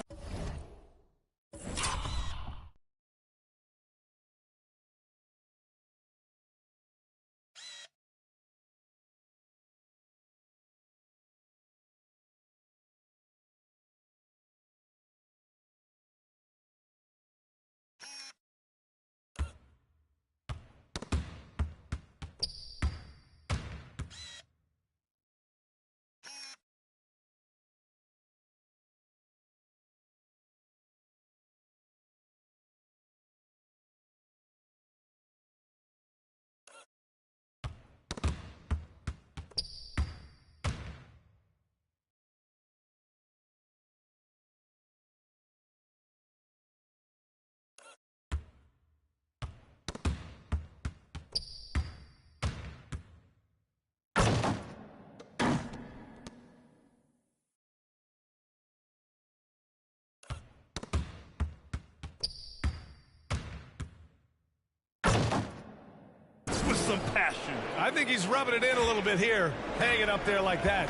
Some passion. I think he's rubbing it in a little bit here. Hang it up there like that.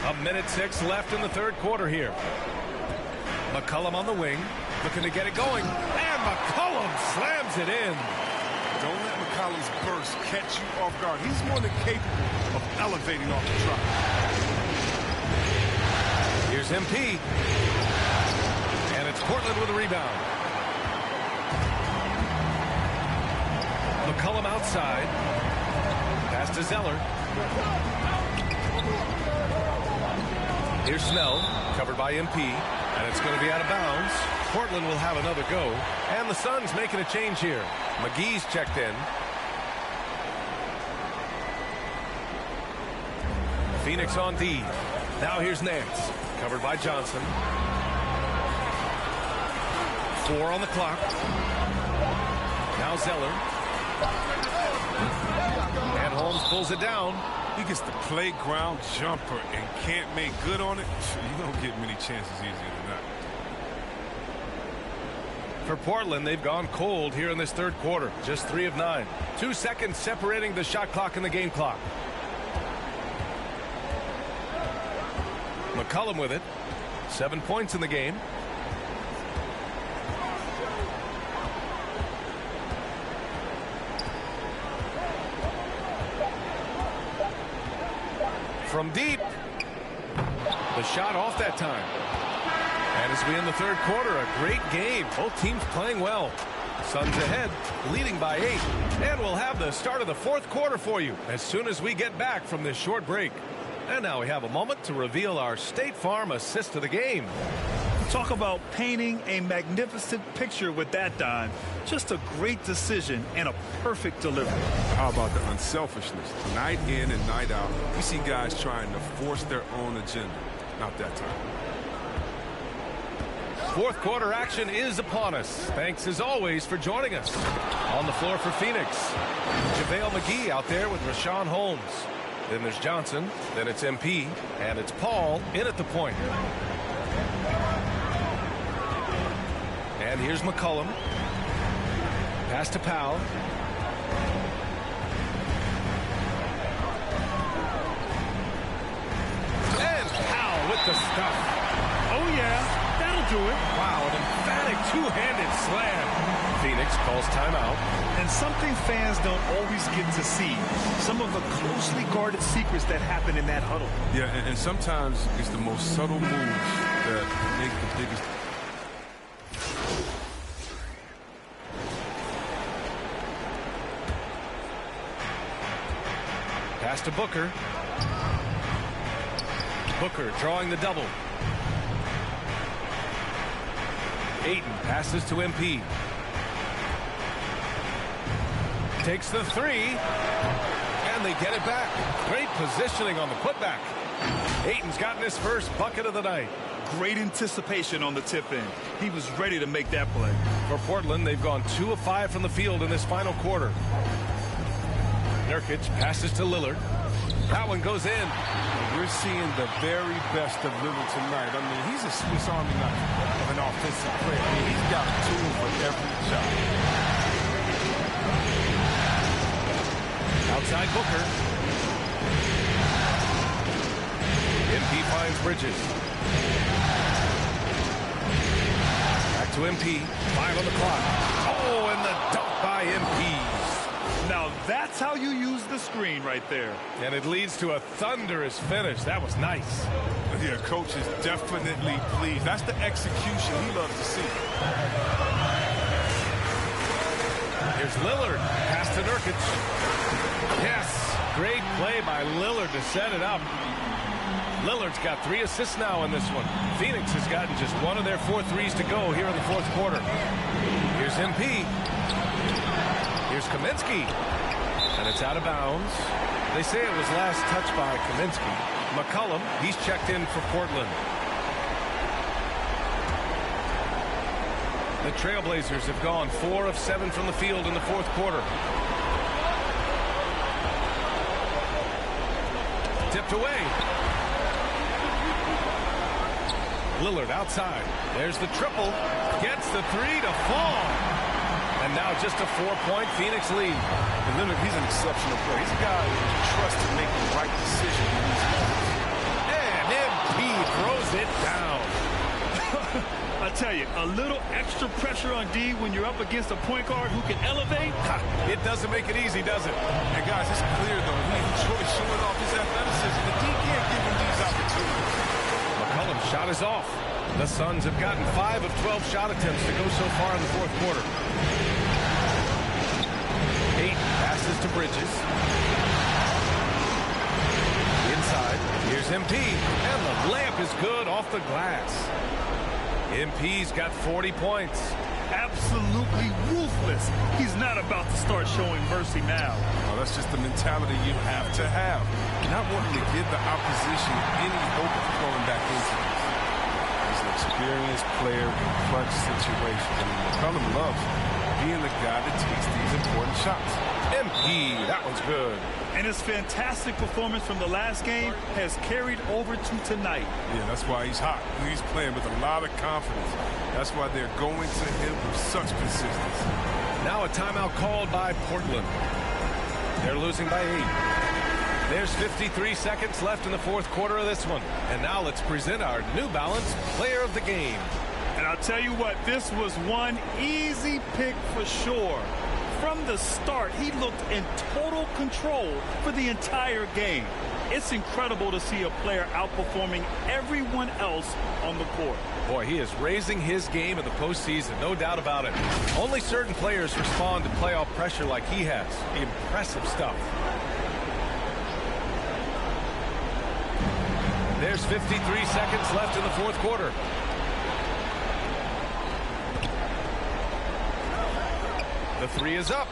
1:06 left in the third quarter here. McCollum on the wing, looking to get it going. And McCollum slams it in. Don't let McCollum's burst catch you off guard. He's more than capable of elevating off the drop. Here's MP. And it's Portland with a rebound. McCollum outside. Pass to Zeller. Here's Snell, covered by MP, and it's going to be out of bounds. Portland will have another go, and the Suns making a change here. McGee's checked in. Phoenix on D. Now here's Nance, covered by Johnson. 4 on the clock. Now Zeller. And Holmes pulls it down. He gets the playground jumper and can't make good on it. You don't get many chances easier than that. For Portland, they've gone cold here in this third quarter. Just 3 of 9. 2 seconds separating the shot clock and the game clock. McCollum with it. 7 points in the game. From deep. The shot off that time. And as we end the third quarter, a great game. Both teams playing well. Suns ahead, leading by 8. And we'll have the start of the fourth quarter for you as soon as we get back from this short break. And now we have a moment to reveal our State Farm assist of the game. Talk about painting a magnificent picture with that dime. Just a great decision and a perfect delivery. How about the unselfishness? Night in and night out, we see guys trying to force their own agenda. Not that time. Fourth quarter action is upon us. Thanks as always for joining us. On the floor for Phoenix, JaVale McGee out there with Rashawn Holmes. Then there's Johnson, then it's MP, and it's Paul in at the point. And here's McCollum. Pass to Powell. And Powell with the stuff. Oh yeah, that'll do it. Wow, an emphatic two-handed slam. Phoenix calls timeout. And something fans don't always get to see. Some of the closely guarded secrets that happen in that huddle. Yeah, and sometimes it's the most subtle moves that make the biggest. Pass to Booker. Booker drawing the double. Ayton passes to MP. Takes the three. And they get it back. Great positioning on the putback. Ayton's gotten his first bucket of the night. Great anticipation on the tip in. He was ready to make that play. For Portland, they've gone 2 of 5 from the field in this final quarter. Nurkic passes to Lillard. That one goes in. We're seeing the very best of Lillard tonight. I mean, he's a Swiss Army knife of an offensive player. I mean, he's got a tool for every shot. Outside Booker. MP finds Bridges. Back to MP. 5 on the clock. Oh, and the dunk by MP. Now that's how you use the screen right there. And it leads to a thunderous finish. That was nice. Yeah, coach is definitely pleased. That's the execution he loves to see. Here's Lillard. Pass to Nurkic. Yes. Great play by Lillard to set it up. Lillard's got 3 assists now in this one. Phoenix has gotten just 1 of their 4 threes to go here in the fourth quarter. Here's MP. Here's Kaminsky. And it's out of bounds. They say it was last touched by Kaminsky. McCollum, he's checked in for Portland. The Trailblazers have gone 4 of 7 from the field in the fourth quarter. Tipped away. Lillard outside. There's the triple. Gets the 3 to fall. And now just a 4-point Phoenix lead. And Lillard, he's an exceptional player. He's a guy you trust to make the right decision in these moments. And MP throws it down. I tell you, a little extra pressure on D when you're up against a point guard who can elevate. It doesn't make it easy, does it? And guys, it's clear though, he enjoys showing off his athleticism. The D can't give him these opportunities. McCollum's shot is off. The Suns have gotten 5 of 12 shot attempts to go so far in the fourth quarter. Ayton passes to Bridges. Inside, here's MP, and the layup is good off the glass. MP's got 40 points. Absolutely ruthless. He's not about to start showing mercy now. Well, that's just the mentality you have to have. Not wanting to give the opposition any hope of throwing back into it. He's an experienced player in clutch situations. I mean, McCollum loves being the guy that takes these important shots. MP, that one's good. And his fantastic performance from the last game has carried over to tonight. Yeah, that's why he's hot. He's playing with a lot of confidence. That's why they're going to him with such consistency. Now a timeout called by Portland. They're losing by 8. There's 53 seconds left in the fourth quarter of this one. And now let's present our New Balance Player of the Game. And I'll tell you what, this was one easy pick for sure. From the start, he looked in total control for the entire game. It's incredible to see a player outperforming everyone else on the court. Boy, he is raising his game in the postseason, no doubt about it. Only certain players respond to playoff pressure like he has. Impressive stuff. There's 53 seconds left in the fourth quarter. The 3 is up.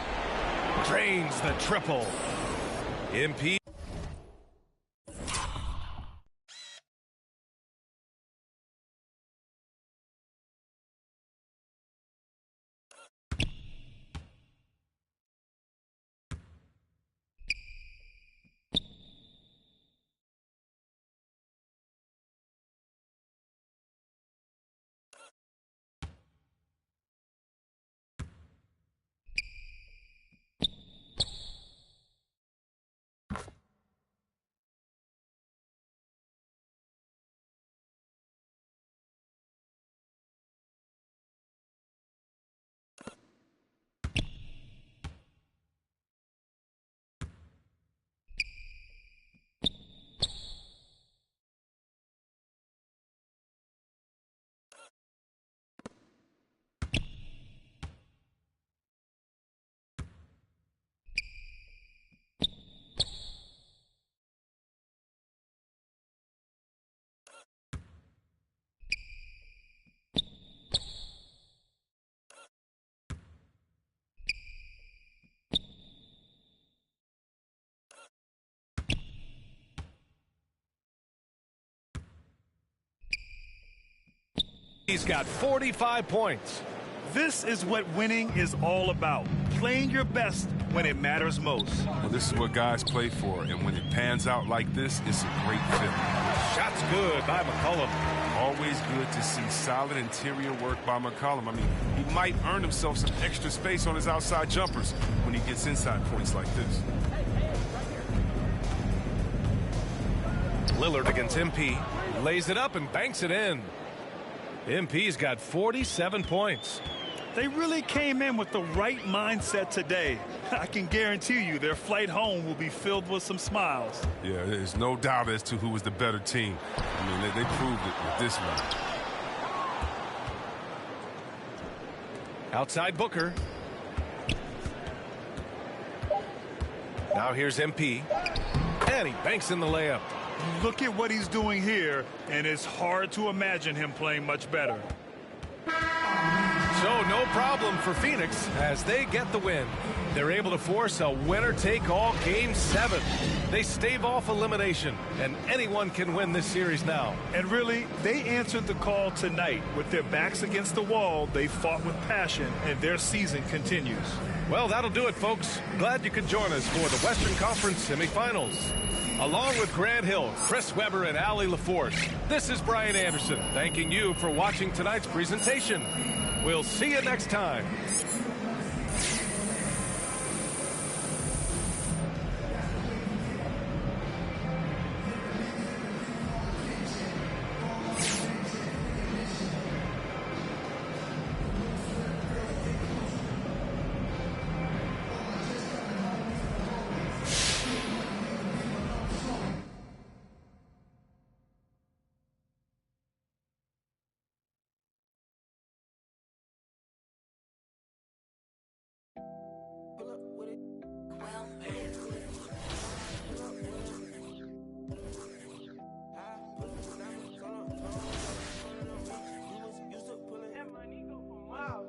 Drains the triple. MP. He's got 45 points. This is what winning is all about. Playing your best when it matters most. Well, this is what guys play for, and when it pans out like this, it's a great feeling. Shot's good by McCollum. Always good to see solid interior work by McCollum. I mean, he might earn himself some extra space on his outside jumpers when he gets inside points like this. Lillard against MP. Lays it up and banks it in. MP's got 47 points. They really came in with the right mindset today. I can guarantee you their flight home will be filled with some smiles. Yeah, there's no doubt as to who was the better team. I mean, they proved it with this one. Outside Booker. Now here's MP. And he banks in the layup. Look at what he's doing here, and it's hard to imagine him playing much better. So no problem for Phoenix as they get the win. They're able to force a winner-take-all Game 7. They stave off elimination, and anyone can win this series now. And really, they answered the call tonight. With their backs against the wall, they fought with passion, and their season continues. Well, that'll do it, folks. Glad you could join us for the Western Conference semifinals. Along with Grant Hill, Chris Webber, and Allie LaForce, this is Brian Anderson, thanking you for watching tonight's presentation. We'll see you next time.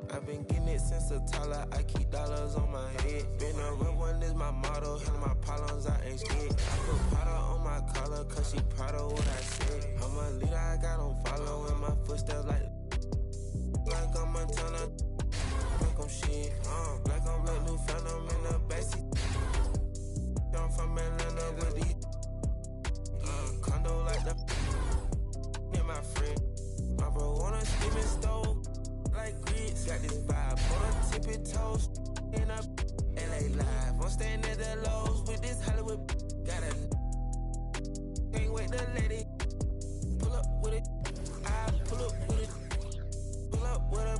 I've been getting it since a toddler. I keep dollars on my head. Been a real one is my motto. Handle my problems, I ain't scared. I put powder on my collar, cause she proud of what I said. I'm a leader, I got on following my footsteps like I'm Montana. Like I'm shit, like I'm Black New Phantom in the backseat. I'm from Atlanta with these condo like the and my friend. My bro wanna skip and stove like grits. Got this vibe on a tippy toes in a LA live. I'm staying at the Lowe's with this Hollywood. Got a can't wait to let it pull up with it. I pull up with it. Pull up with a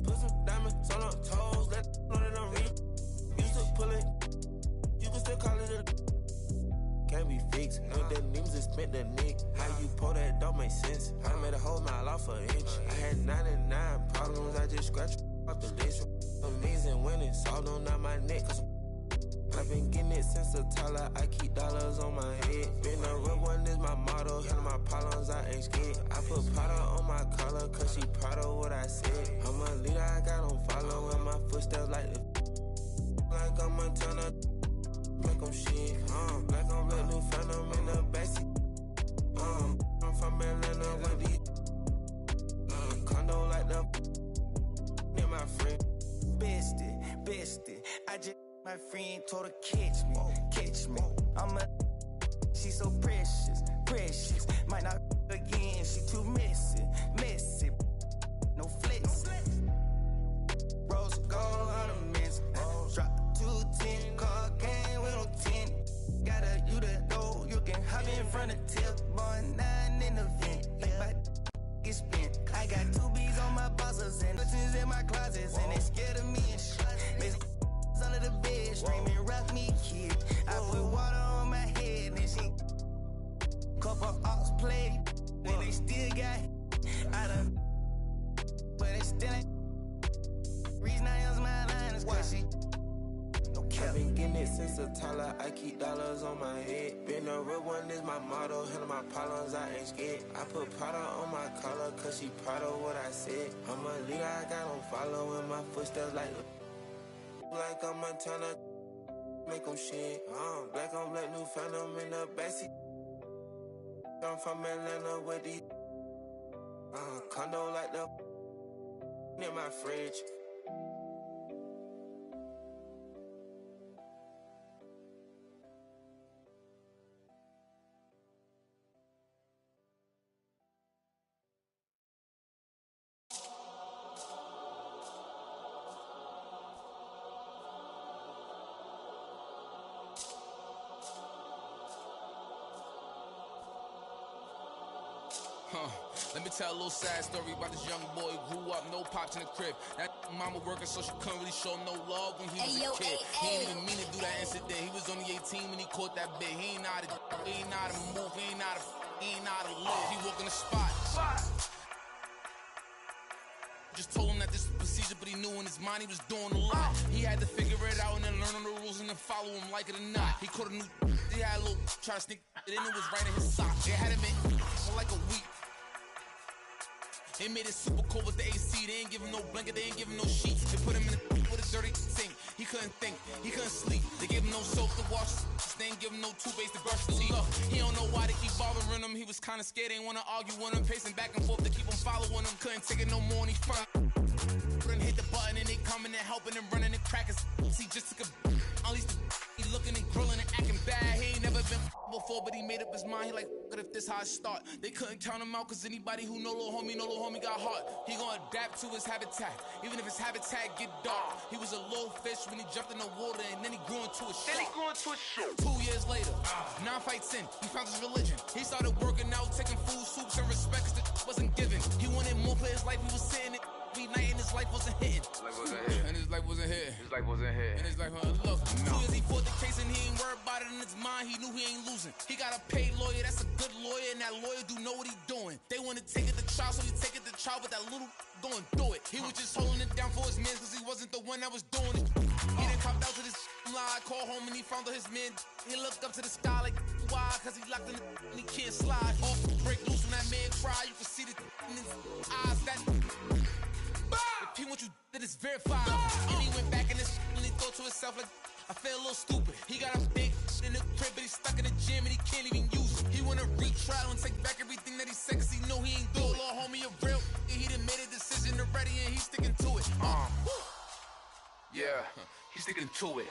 put some diamonds on her toes. Let know that I'm real. Used to pull it. You can still call it a can't be fixed. With the names that spent the nick. How you pull that don't make sense. I made a whole mile off an inch. I had 99 problems. I just scratched off the list. Amazing winning. Solved on out my neck. Cause I've been getting it since a toddler. I keep dollars on my head. Been a real one is my motto. Handle my problems, I ain't scared. I put powder on my collar. Cause she proud of what I said. I'm a leader, I got on following my footsteps like I'm Montana. Like I'm shit, like I'm Black New Phantom in the backseat. I'm from Atlanta with these condo like the and my friend. Bestie, I just my friend told her catch me. I'm a she so precious. Might not again, she too messy. No flex. Rose gold ornaments, drop 210, car game with no 10. Got a you the door, you can hop in front of tip, boy 9 in the vent. Like my get spent. I got 2 B's on my bosses and buttons in my closets, and they scared of me and shit. Under the bed, screaming, rock me, kid. I put water on my head, and she couple ops played, and they still got I done, but it still ain't. Reason I answer my line is cause she no cap. I've been getting it since a toddler. I keep dollars on my head. Been a real one is my motto. Handle my problems, I ain't scared. I put powder on my collar, cause she proud of what I said. I'm a leader, I got on following my footsteps like I'm Montana, make them shit. Black on Black New Phantom in the backseat. I'm from Atlanta with these Condo like the in my fridge. Let me tell a little sad story about this young boy who grew up, no pops in the crib. That mama working, so she couldn't really show no love when he was a kid. He ain't even mean to do that incident. He was only 18 when he caught that bit. He ain't know how to move, he ain't know how to live. He walk in the spot. Just told him that this was procedure, but he knew in his mind he was doing a lot. He had to figure it out and then learn on the rules and then follow him like it or not. He caught a new, he had a little, try to sneak it in, it was right in his sock. They had him in for like a week. They made it super cold with the AC. They ain't give him no blanket, they ain't give him no sheets. They put him in with a dirty sink. He couldn't think, he couldn't sleep. They gave him no soap to wash. They ain't give him no toothpaste to brush his teeth. Look, he don't know why they keep bothering him. He was kinda scared, ain't wanna argue with him. Pacing back and forth to keep him following him. Couldn't take it no more and he front. Couldn't hit the button and they coming and helping and running and cracking. He just took a at least he looking and grilling and acting bad. He ain't never been before, but he made up his mind. He like, what if this how I start? They couldn't count him out, cause anybody who know little homie got heart. He gonna adapt to his habitat, even if his habitat get dark. He was a little fish when he jumped in the water, and then he grew into a shark. 2 years later, 9 fights in, he found his religion. He started working out, taking food, soups, and respect, cause the wasn't given. He wanted more for his life, he was sitting it. Night and his life wasn't hitting. And his life wasn't hitting. And his life wasn't look. 2 years he fought the case and he ain't worried about it in his mind. He knew he ain't losing. He got a paid lawyer, that's a good lawyer, and that lawyer do know what he doing. They want to take it to trial, so he take it to trial, but that little going through it. He was just holding it down for his man, cause he wasn't the one that was doing it. He done copped out to this lie, called home and he found out his man. He looked up to the sky like, why? Cause he locked in the and he can't slide. Off, break loose when that man cry. You can see the in his eyes, that if he want you, that is verified. And he went back in this and he thought to himself like, I feel a little stupid. He got a big in the crib, but he's stuck in the gym and he can't even use it. He wanna retrial and take back everything that he said, cause he know he ain't do it. Little homie a real, he done made a decision already and he's sticking to it. Yeah, he's sticking to it.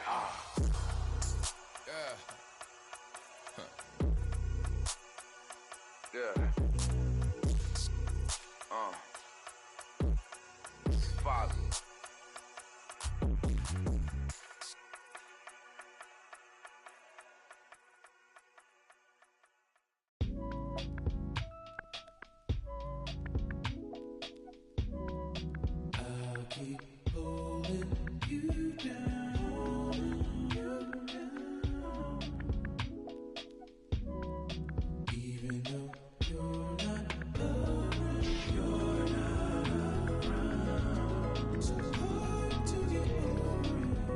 Yeah. Father. I'll keep holding you down, even though you're not around, so hard to get over it.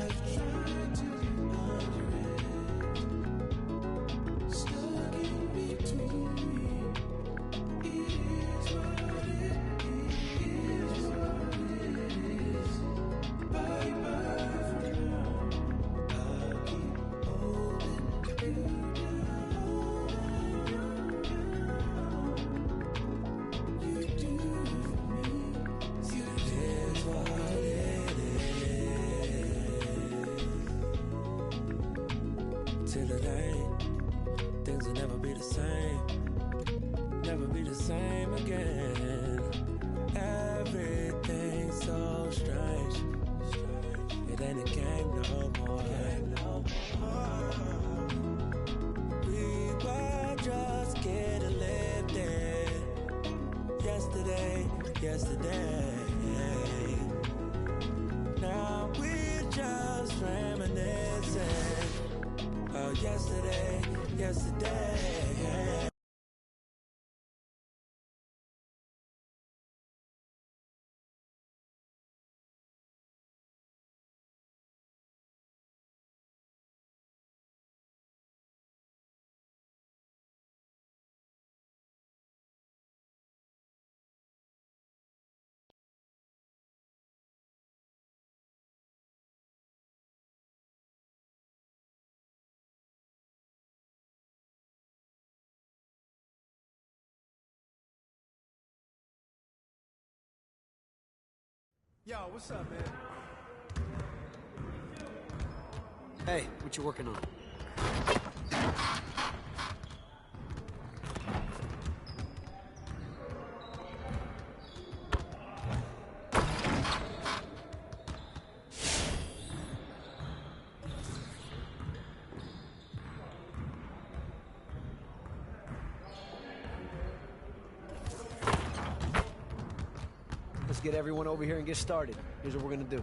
I've tried to get under it, stuck in between. It is what it is, what it is. Bye bye for now. I'll keep holding you down. You do it for me. It is what it is. Till it ain't, things will never be the same. Never be the same again. Everything's so strange. It ain't a game no more. We were just getting lifted. Yesterday. Now we're just reminiscing. Oh, yesterday. Yo, what's up, man? Hey, what you working on? Let's get everyone over here and get started. Here's what we're gonna do.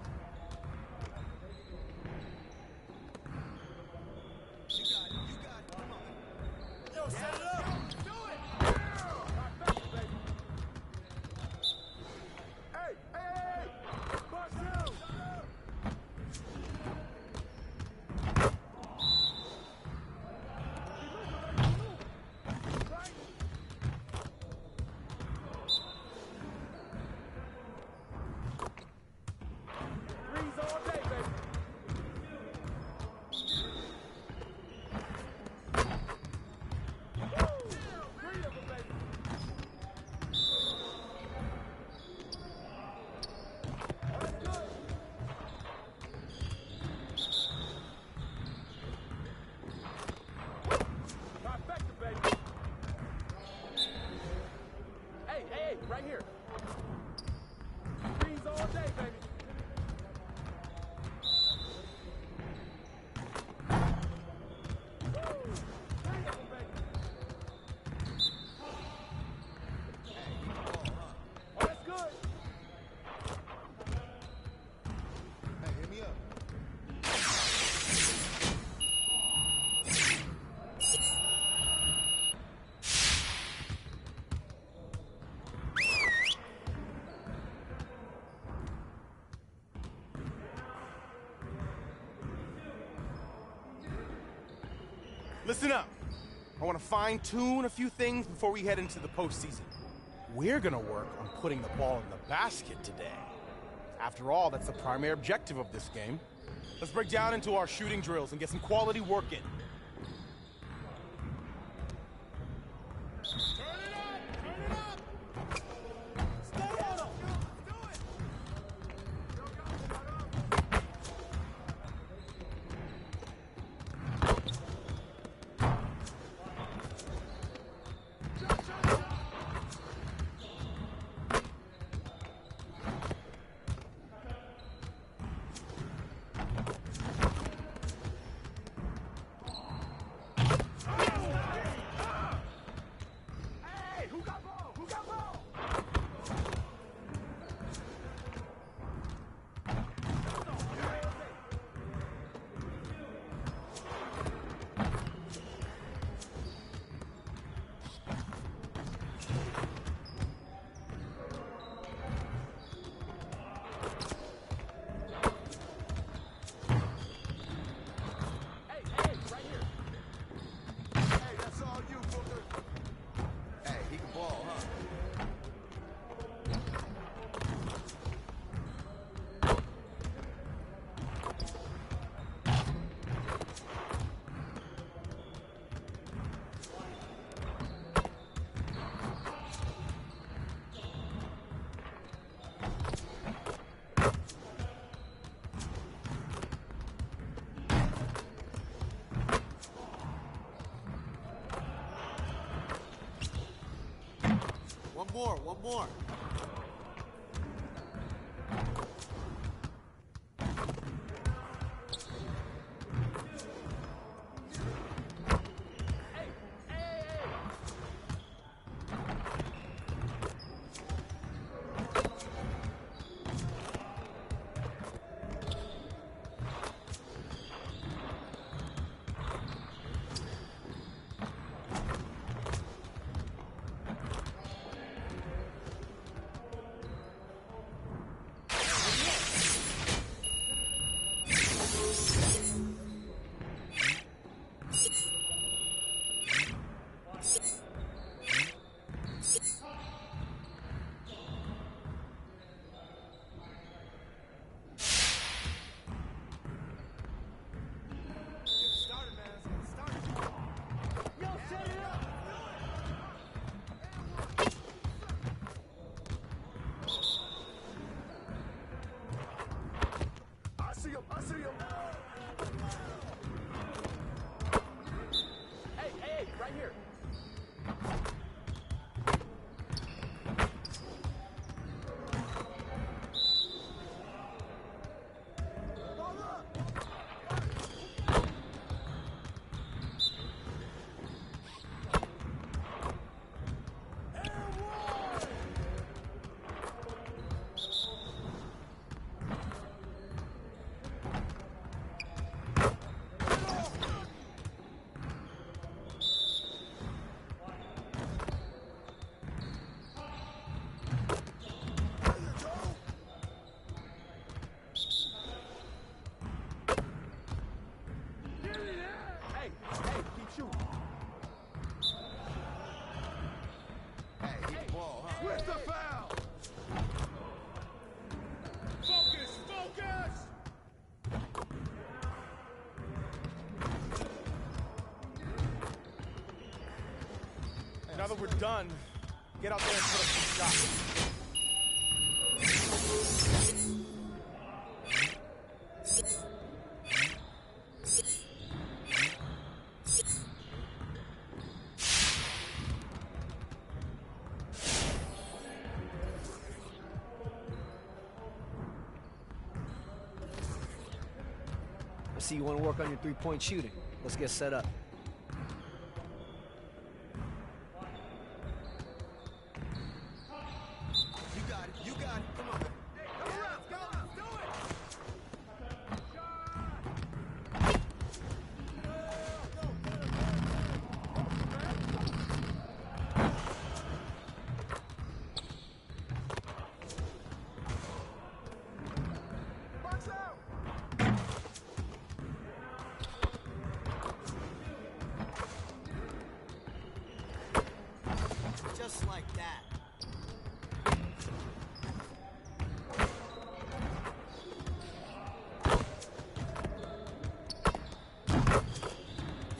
Right here. Greens all day, baby. Oh, that's good. Hey, hit me up. Listen up. I want to fine-tune a few things before we head into the postseason. We're going to work on putting the ball in the basket today. After all, that's the primary objective of this game. Let's break down into our shooting drills and get some quality work in. One more. Hey, right here. Where's the foul? Focus, focus! Now that we're done, get out there and put up some shots. I see you want to work on your three-point shooting. Let's get set up. Just like that.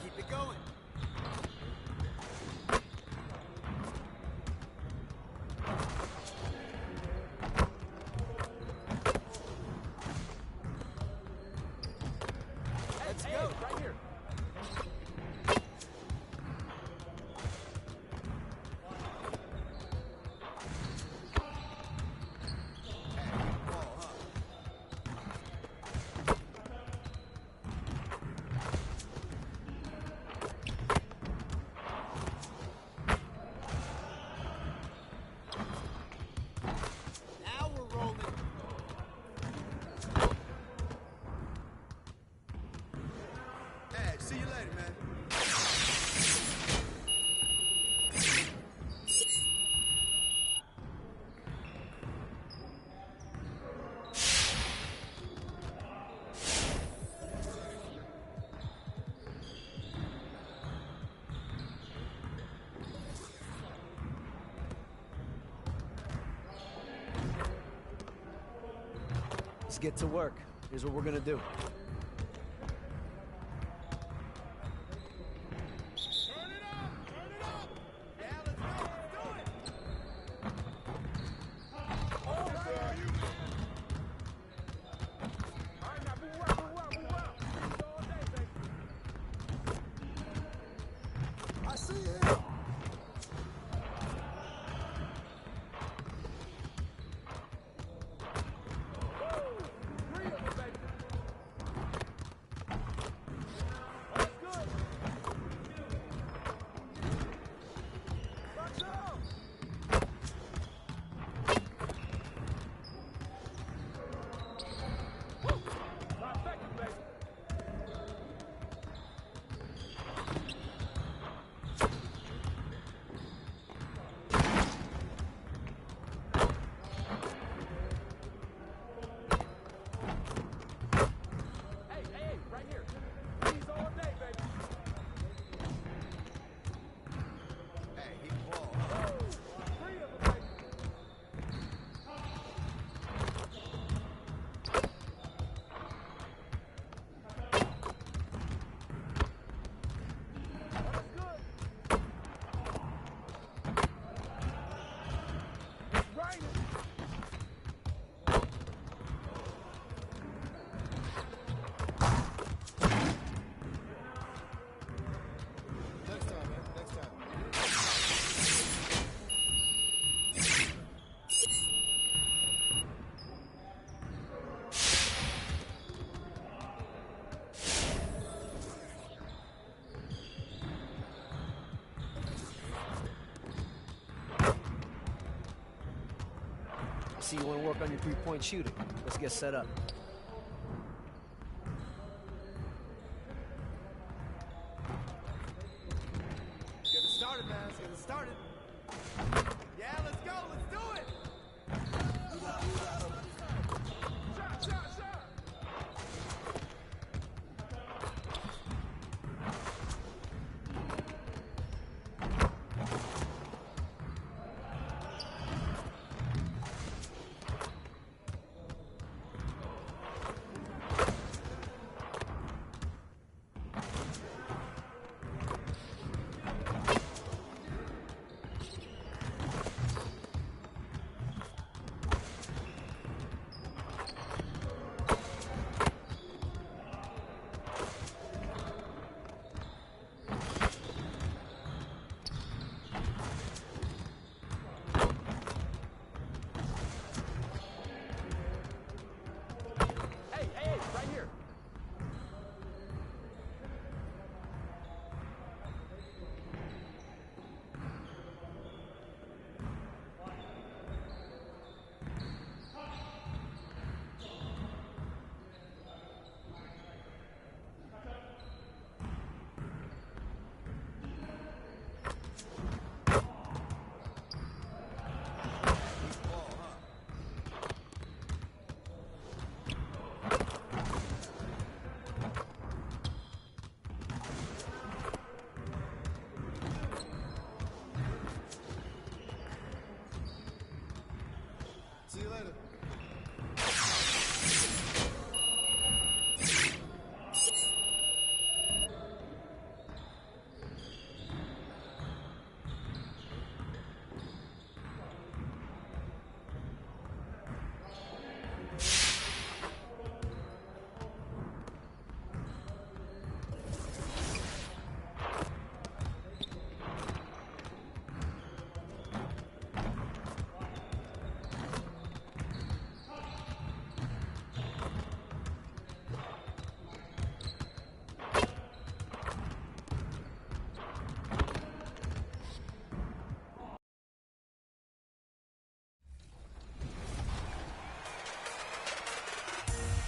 Keep it going. Let's go. Right here. Now we're rolling. Hey, see you later, man. Let's get to work. Here's what we're gonna do. I see it. see you want to work on your three-point shooting. Let's get set up. Get it started, man. Let's get it started. Yeah, let's go. Let's do it. Shot, shot, shot. See you later.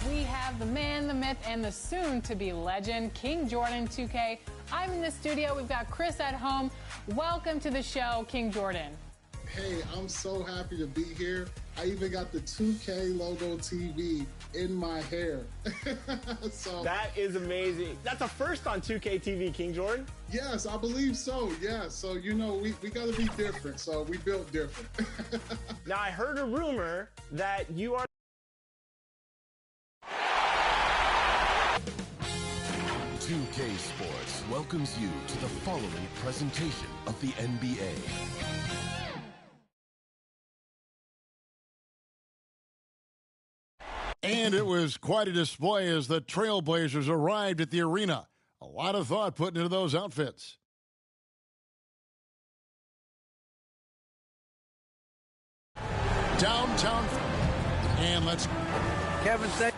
We have the man, the myth, and the soon-to-be legend, King Jordan 2K. I'm in the studio. We've got Chris at home. Welcome to the show, King Jordan. Hey, I'm so happy to be here. I even got the 2K logo TV in my hair. So that is amazing. That's a first on 2K TV, King Jordan. Yes, I believe so. Yeah. So, you know, we got to be different. So we built different. Now, I heard a rumor that you are 2K Sports welcomes you to the following presentation of the NBA. And it was quite a display as the Trailblazers arrived at the arena. A lot of thought put into those outfits. Downtown. And let's... Kevin, say...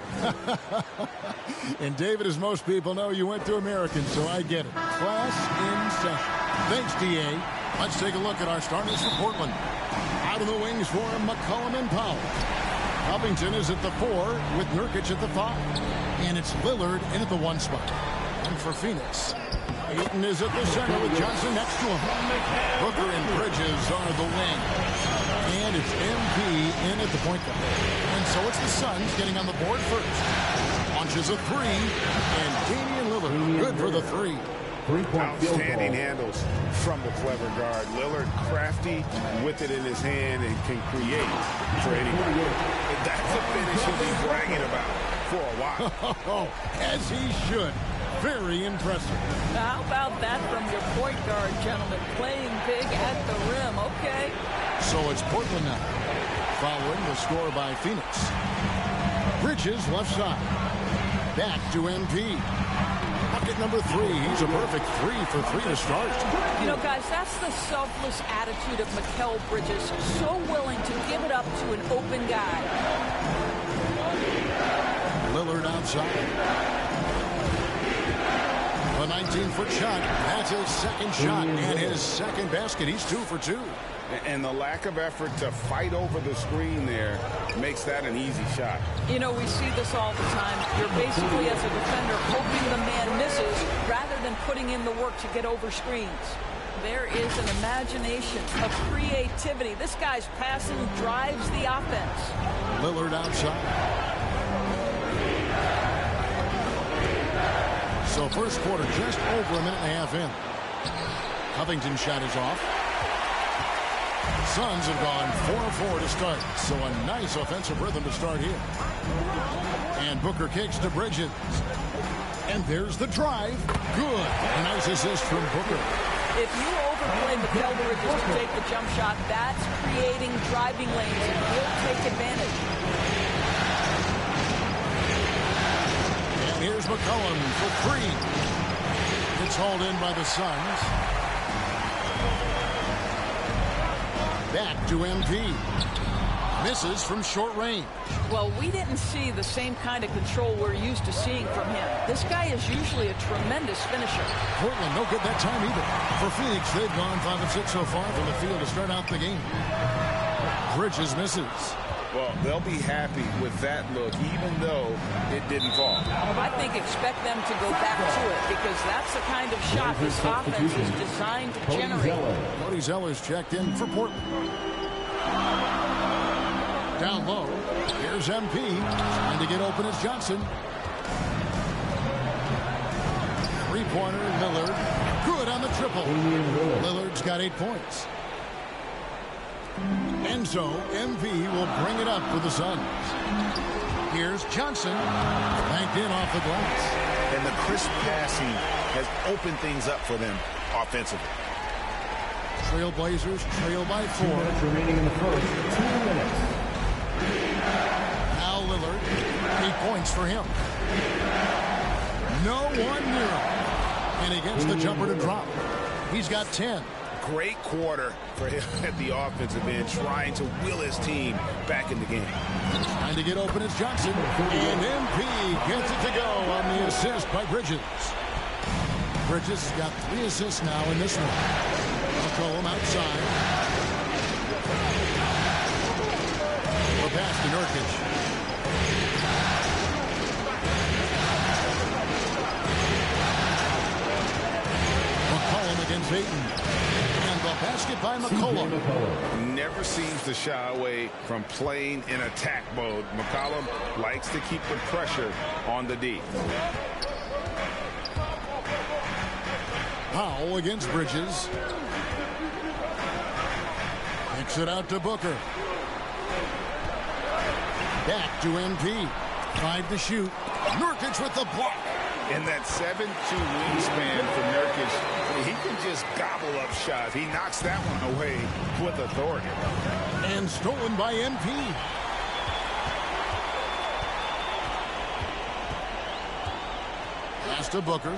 And David, as most people know, you went to American, so I get it. Class in session. Thanks, DA. Let's take a look at our starters for Portland. Out of the wings for McCollum and Powell. Covington is at the 4 with Nurkic at the 5. And it's Lillard in at the 1 spot. And for Phoenix, Ayton is at the center with Johnson next to him. Booker and Bridges are the wing. And it's MP in at the point guard. And so it's the Suns getting on the board first. Launches a 3. And Damian Lillard, good for the 3. Outstanding handles from the clever guard. Lillard crafty with it in his hand and can create for anybody. That's a finish he'll be bragging about for a while. As he should. Very impressive. How about that from your point guard, gentlemen? Playing big at the rim, okay? So it's Portland now, following the score by Phoenix. Bridges left side. Back to MP. Bucket number 3. He's a perfect 3 for 3 to start. You know, guys, that's the selfless attitude of Mikal Bridges. So willing to give it up to an open guy. Lillard outside. A 19-foot shot. That's his second shot and his second basket. He's 2 for 2. And the lack of effort to fight over the screen there makes that an easy shot. You know, we see this all the time. You're basically, as a defender, hoping the man misses rather than putting in the work to get over screens. There is an imagination, a creativity. This guy's passing drives the offense. Lillard outside. So first quarter just over a minute and a half in. Covington's shot is off. Suns have gone 4-4 to start. So a nice offensive rhythm to start here. And Booker kicks to Bridges. And there's the drive. Good. A nice assist from Booker. If you overplay Mikal Bridges to take the jump shot, that's creating driving lanes, and he'll take advantage. And here's McCollum for three. It's hauled in by the Suns. Back to MP. Misses from short range. Well, we didn't see the same kind of control we're used to seeing from him. This guy is usually a tremendous finisher. Portland, no good that time either. For Phoenix, they've gone 5 of 6 so far from the field to start out the game. Bridges misses. Well, they'll be happy with that look, even though it didn't fall. I think expect them to go back to it, because that's the kind of shot this offense is designed to generate. Cody Zeller's checked in for Portland. Down low, here's MP, trying to get open as Johnson. Three-pointer, Lillard, good on the triple. Lillard's got 8 points. And so, MP will bring it up for the Suns. Here's Johnson, banked in off the glass. And the crisp passing has opened things up for them offensively. Trailblazers trail by 4. 2 minutes remaining in the first. 2 minutes. Now Lillard, 8 points for him. No one near him. And he gets the jumper to drop. He's got 10. Great quarter for him at the offensive end, trying to will his team back in the game. Trying to get open as Johnson. And MP gets it to go on the assist by Bridges. Bridges has got 3 assists now in this one. McCollum outside. A pass to Nurkic. McCollum against Ayton. And the basket by McCollum. Never seems to shy away from playing in attack mode. McCollum likes to keep the pressure on the D. Powell against Bridges. Kicks it out to Booker. Back to MP. 5 to shoot. Nurkic with the block. In that 7'2" wingspan for Nurkic, he can just gobble up shots. He knocks that one away with authority. And stolen by MP. Pass to Booker.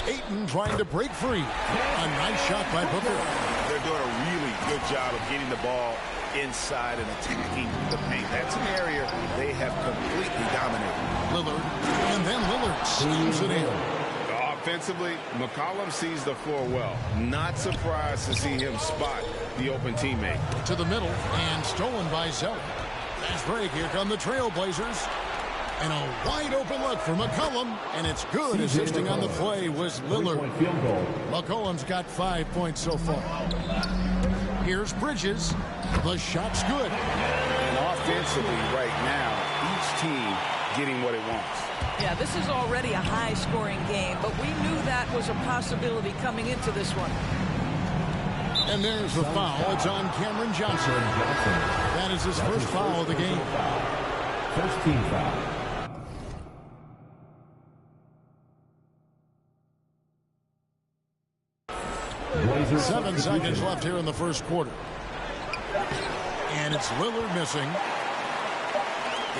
Ayton trying to break free. A nice shot by Booker. They're doing a really good job of getting the ball inside and attacking the paint. That's an area they have completely dominated. Lillard, and then Lillard slams it in. Offensively, McCollum sees the floor well. Not surprised to see him spot the open teammate. To the middle, and stolen by Zeller. Fast break, here come the Trailblazers. And a wide open look for McCollum, and it's good. Assisting on the play was Lillard. McCollum's got 5 points so far. Here's Bridges. The shot's good. And offensively right now, each team getting what it wants. Yeah, this is already a high-scoring game, but we knew that was a possibility coming into this one. And there's the foul. It's on Cameron Johnson. That is his first foul of the game. First team foul. 7 seconds left here in the first quarter. And it's Lillard missing.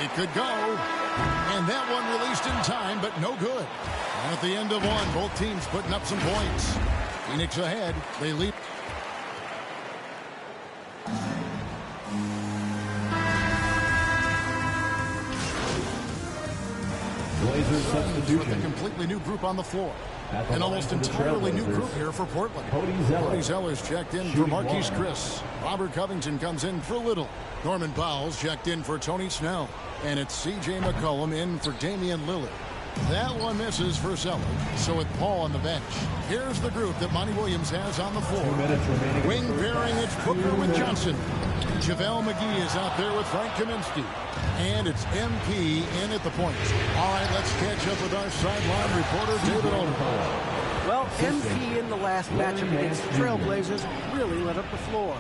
It could go. And that one released in time, but no good. And at the end of one, both teams putting up some points. Phoenix ahead. They lead. Blazers Suns with a completely new group on the floor. An almost entirely new group here for Portland. Cody Zeller's checked in for Marquise Chris. Robert Covington comes in for Little. Norman Powell's checked in for Tony Snell. And it's C.J. McCollum in for Damian Lillard. That one misses for Zeller. So with Paul on the bench, here's the group that Monty Williams has on the floor. Wing pairing, it's Booker with Johnson. JaVale McGee is out there with Frank Kaminsky. And it's MP in at the point. All right, let's catch up with our sideline reporter, David Oldenburg. Well, MP in the last matchup against the Trailblazers really lit up the floor.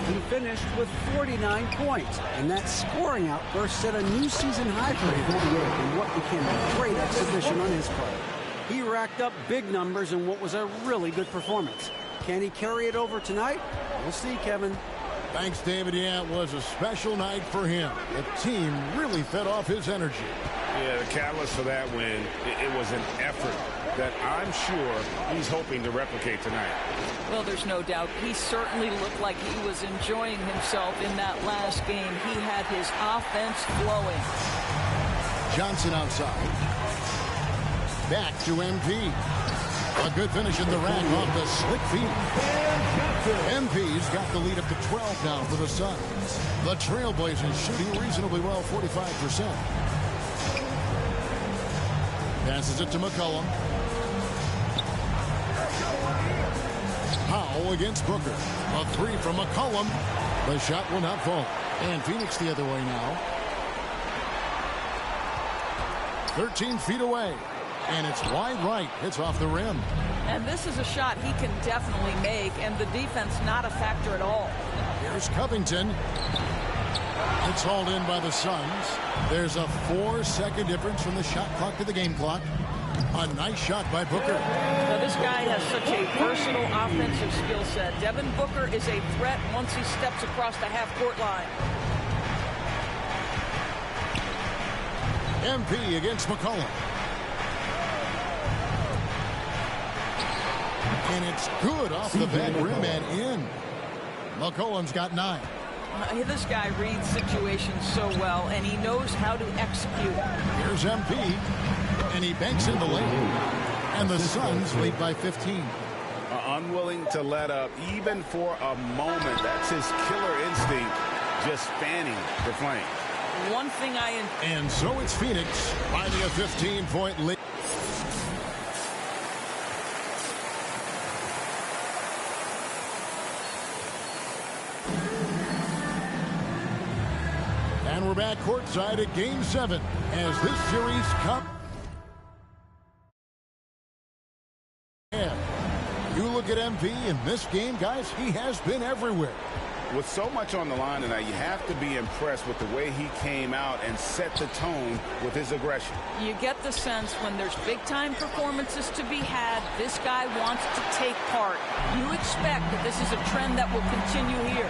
He finished with 49 points, and that scoring outburst set a new season high for him in what became a great exhibition on his part. He racked up big numbers in what was a really good performance. Can he carry it over tonight? We'll see, Kevin. Thanks, David. Yeah, it was a special night for him. The team really fed off his energy. Yeah, the catalyst for that win, it was an effort that I'm sure he's hoping to replicate tonight. Well, there's no doubt. He certainly looked like he was enjoying himself in that last game. He had his offense flowing. Johnson outside. Back to MP. A good finish in the rack off the slick feet. MP's got the lead up to 12 now for the Suns. The Trailblazers shooting reasonably well, 45%. Passes it to McCollum. Powell against Booker. A three from McCollum. The shot will not fall. And Phoenix the other way now. 13 feet away. And it's wide right. It's off the rim. And this is a shot he can definitely make, and the defense not a factor at all. Here's Covington. It's hauled in by the Suns. There's a 4-second difference from the shot clock to the game clock. A nice shot by Booker. Now, this guy has such a versatile offensive skill set. Devin Booker is a threat once he steps across the half-court line. MP against McCollum. And it's good off the back rim and in. McCollum's got 9. This guy reads situations so well, and he knows how to execute. Here's MP, and he banks in the lane. And the Suns lead by 15. Unwilling to let up, even for a moment. That's his killer instinct, just fanning the flame. One thing And so it's Phoenix finding a 15-point lead. And we're back courtside at Game 7 as this series comes. You look at MP in this game, guys, he has been everywhere. With so much on the line tonight, you have to be impressed with the way he came out and set the tone with his aggression. You get the sense when there's big-time performances to be had, this guy wants to take part. You expect that this is a trend that will continue here.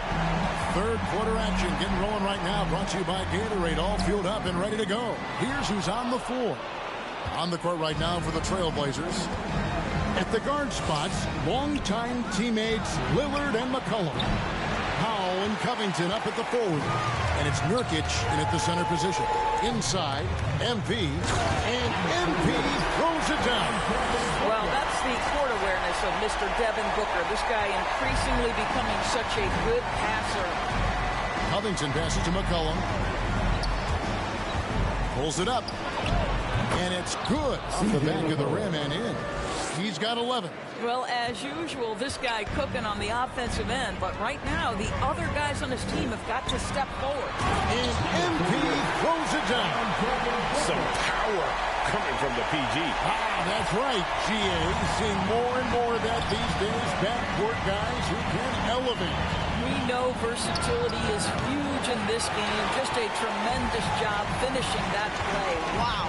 Third quarter action getting rolling right now, brought to you by Gatorade, all fueled up and ready to go. Here's who's on the floor. On the court right now for the Trailblazers. At the guard spots, longtime teammates Lillard and McCollum. Powell and Covington up at the forward. And it's Nurkic in at the center position. Inside, MP. And MP throws it down. Well, that's the court awareness of Mr. Devin Booker. This guy increasingly becoming such a good passer. Covington passes to McCollum. Pulls it up. And it's good off the back of the rim and in. He's got 11. Well, as usual, this guy cooking on the offensive end, but right now the other guys on his team have got to step forward. And MP throws it down. Some power coming from the PG. That's right, GA. Seeing more and more of that these days. Backcourt guys who can elevate. We know versatility is huge in this game. Just a tremendous job finishing that play. Wow.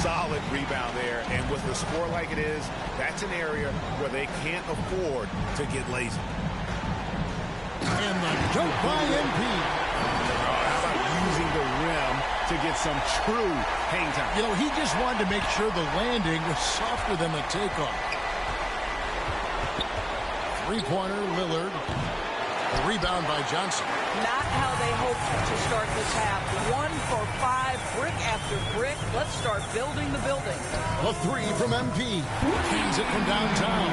Solid rebound there, and with the score like it is, that's an area where they can't afford to get lazy. And the dunk by MP. How about using the rim to get some true hang time? You know, he just wanted to make sure the landing was softer than the takeoff. Three-pointer, Lillard. The rebound by Johnson. Not how they hoped to start this half. 1 for 5, brick after brick. Let's start building the building. A three from MP. Feeds it from downtown.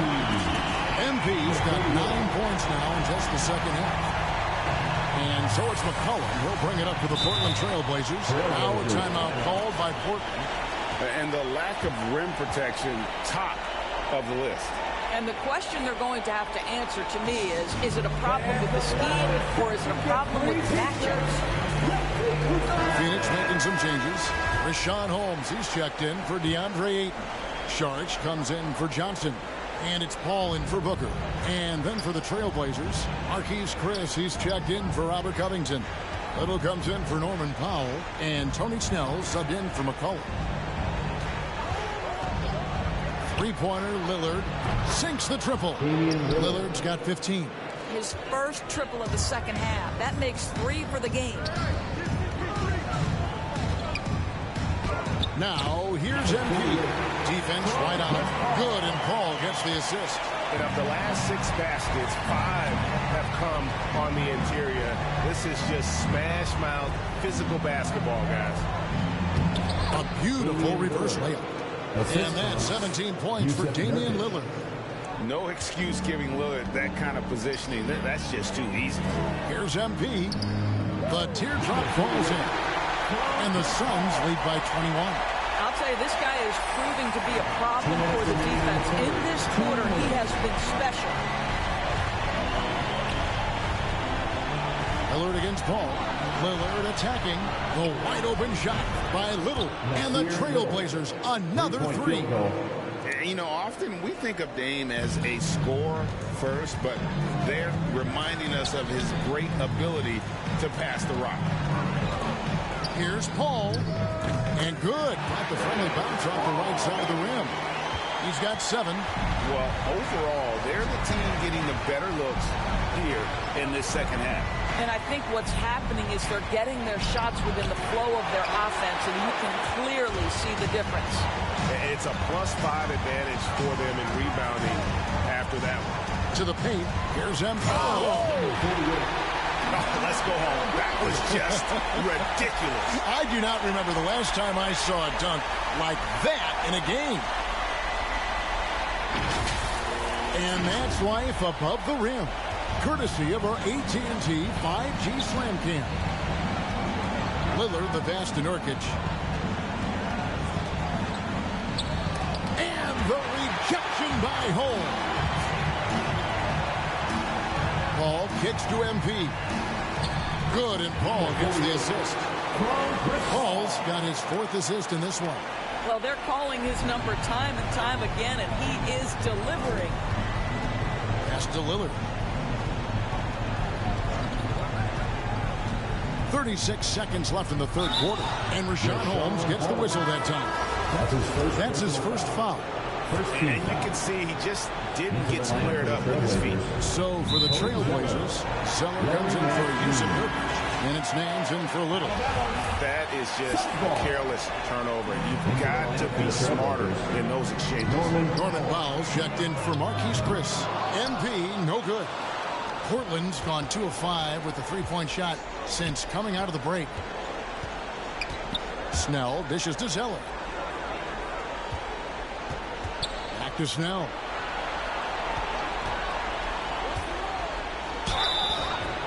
MP's got 9 points now in just the second half. And so it's McCollum. He'll bring it up to the Portland Trailblazers. Now a timeout called by Portland. And the lack of rim protection, top of the list. And the question they're going to have to answer to me is it a problem with the scheme or is it a problem with matchups? Phoenix making some changes. Richaun Holmes, he's checked in for DeAndre Ayton. Saric comes in for Johnson. And it's Paul in for Booker. And then for the Trailblazers, Marquise Chris, he's checked in for Robert Covington. Little comes in for Norman Powell. And Tony Snell subbed in for McCollum. Three-pointer, Lillard sinks the triple. Lillard's got 15. His first triple of the second half. That makes 3 for the game. Now, here's MP. Defense right on it. Good, and Paul gets the assist. And of the last 6 baskets, 5 have come on the interior. This is just smash mouth, physical basketball, guys. A beautiful reverse layup. And that's 17 points for Damian Lillard. No excuse giving Lillard that kind of positioning. That's just too easy. Here's MP. The teardrop falls in. And the Suns lead by 21. I'll tell you, this guy is proving to be a problem for the defense. In this quarter, he has been special. Lillard against Paul. Lillard attacking. The wide open shot by Little. And the Trailblazers, another 3. You know, often we think of Dame as a scorer first, but they're reminding us of his great ability to pass the rock. Here's Paul. And good. Got the friendly bounce off the right side of the rim. He's got 7. Well, overall, they're the team getting the better looks here in this second half. And I think what's happening is they're getting their shots within the flow of their offense, and you can clearly see the difference. It's a +5 advantage for them in rebounding after that one. To the paint. Here's MP. Oh, let's go home. That was just ridiculous. I do not remember the last time I saw a dunk like that in a game. And that's life above the rim. Courtesy of our AT&T 5G Slam Cam. Lillard, the pass to Nurkic. And the rejection by Holmes. Paul kicks to MP. Good, and Paul gets the assist. Paul's got his 4th assist in this one. Well, they're calling his number time and time again, and he is delivering. Pass to Lillard. 36 seconds left in the third quarter. And Richaun Holmes gets the whistle that time. That's his first foul. And you can see he just didn't get squared up with his feet. So for the Trailblazers, Zeller comes in for Yusuf Nurkic. And it's Nance in for Little. That is just a careless turnover. You've got to be smarter in those exchanges. Norman Powell checked in for Marquise Chris. MP, no good. Portland's gone 2 of 5 with the 3-point shot since coming out of the break. Snell dishes to Zeller. Back to Snell.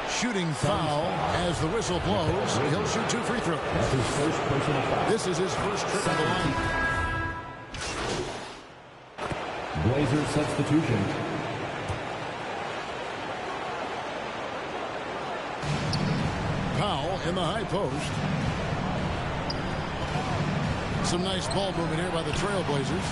Shooting foul as the whistle blows. He'll shoot 2 free throws. That's his first personal foul. This is his first trip to the line. Blazers substitution. Powell in the high post. Some nice ball movement here by the Trailblazers.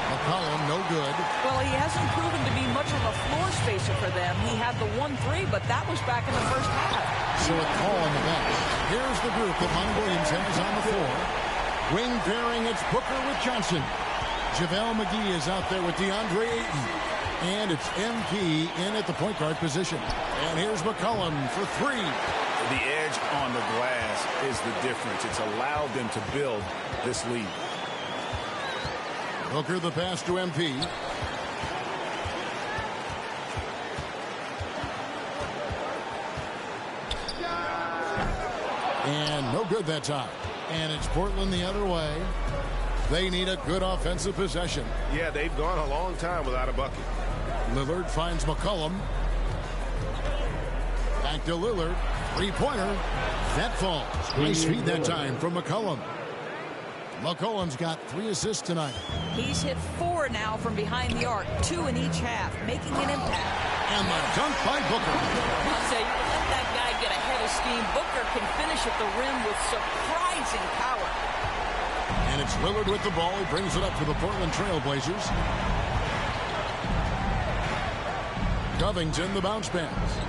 McCollum, no good. Well, he hasn't proven to be much of a floor spacer for them. He had the 1-3, but that was back in the first half. So a call on the bench. Here's the group that Monty Williams has on the floor. Wing pairing, it's Booker with Johnson. JaVale McGee is out there with DeAndre Ayton. And it's MP in at the point guard position. And here's McCollum for 3. The edge on the glass is the difference. It's allowed them to build this lead. Booker the pass to MP. And no good that time. And it's Portland the other way. They need a good offensive possession. Yeah, they've gone a long time without a bucket. Lillard finds McCollum. Back to Lillard. Three-pointer. That falls. Nice feed that time from McCollum. McCollum's got 3 assists tonight. He's hit 4 now from behind the arc, 2 in each half, making an impact. And the dunk by Booker. I'll say, you let that guy get ahead of steam. Booker can finish at the rim with surprising power. And it's Lillard with the ball. He brings it up to the Portland Trail Blazers. Covington, the bounce pass.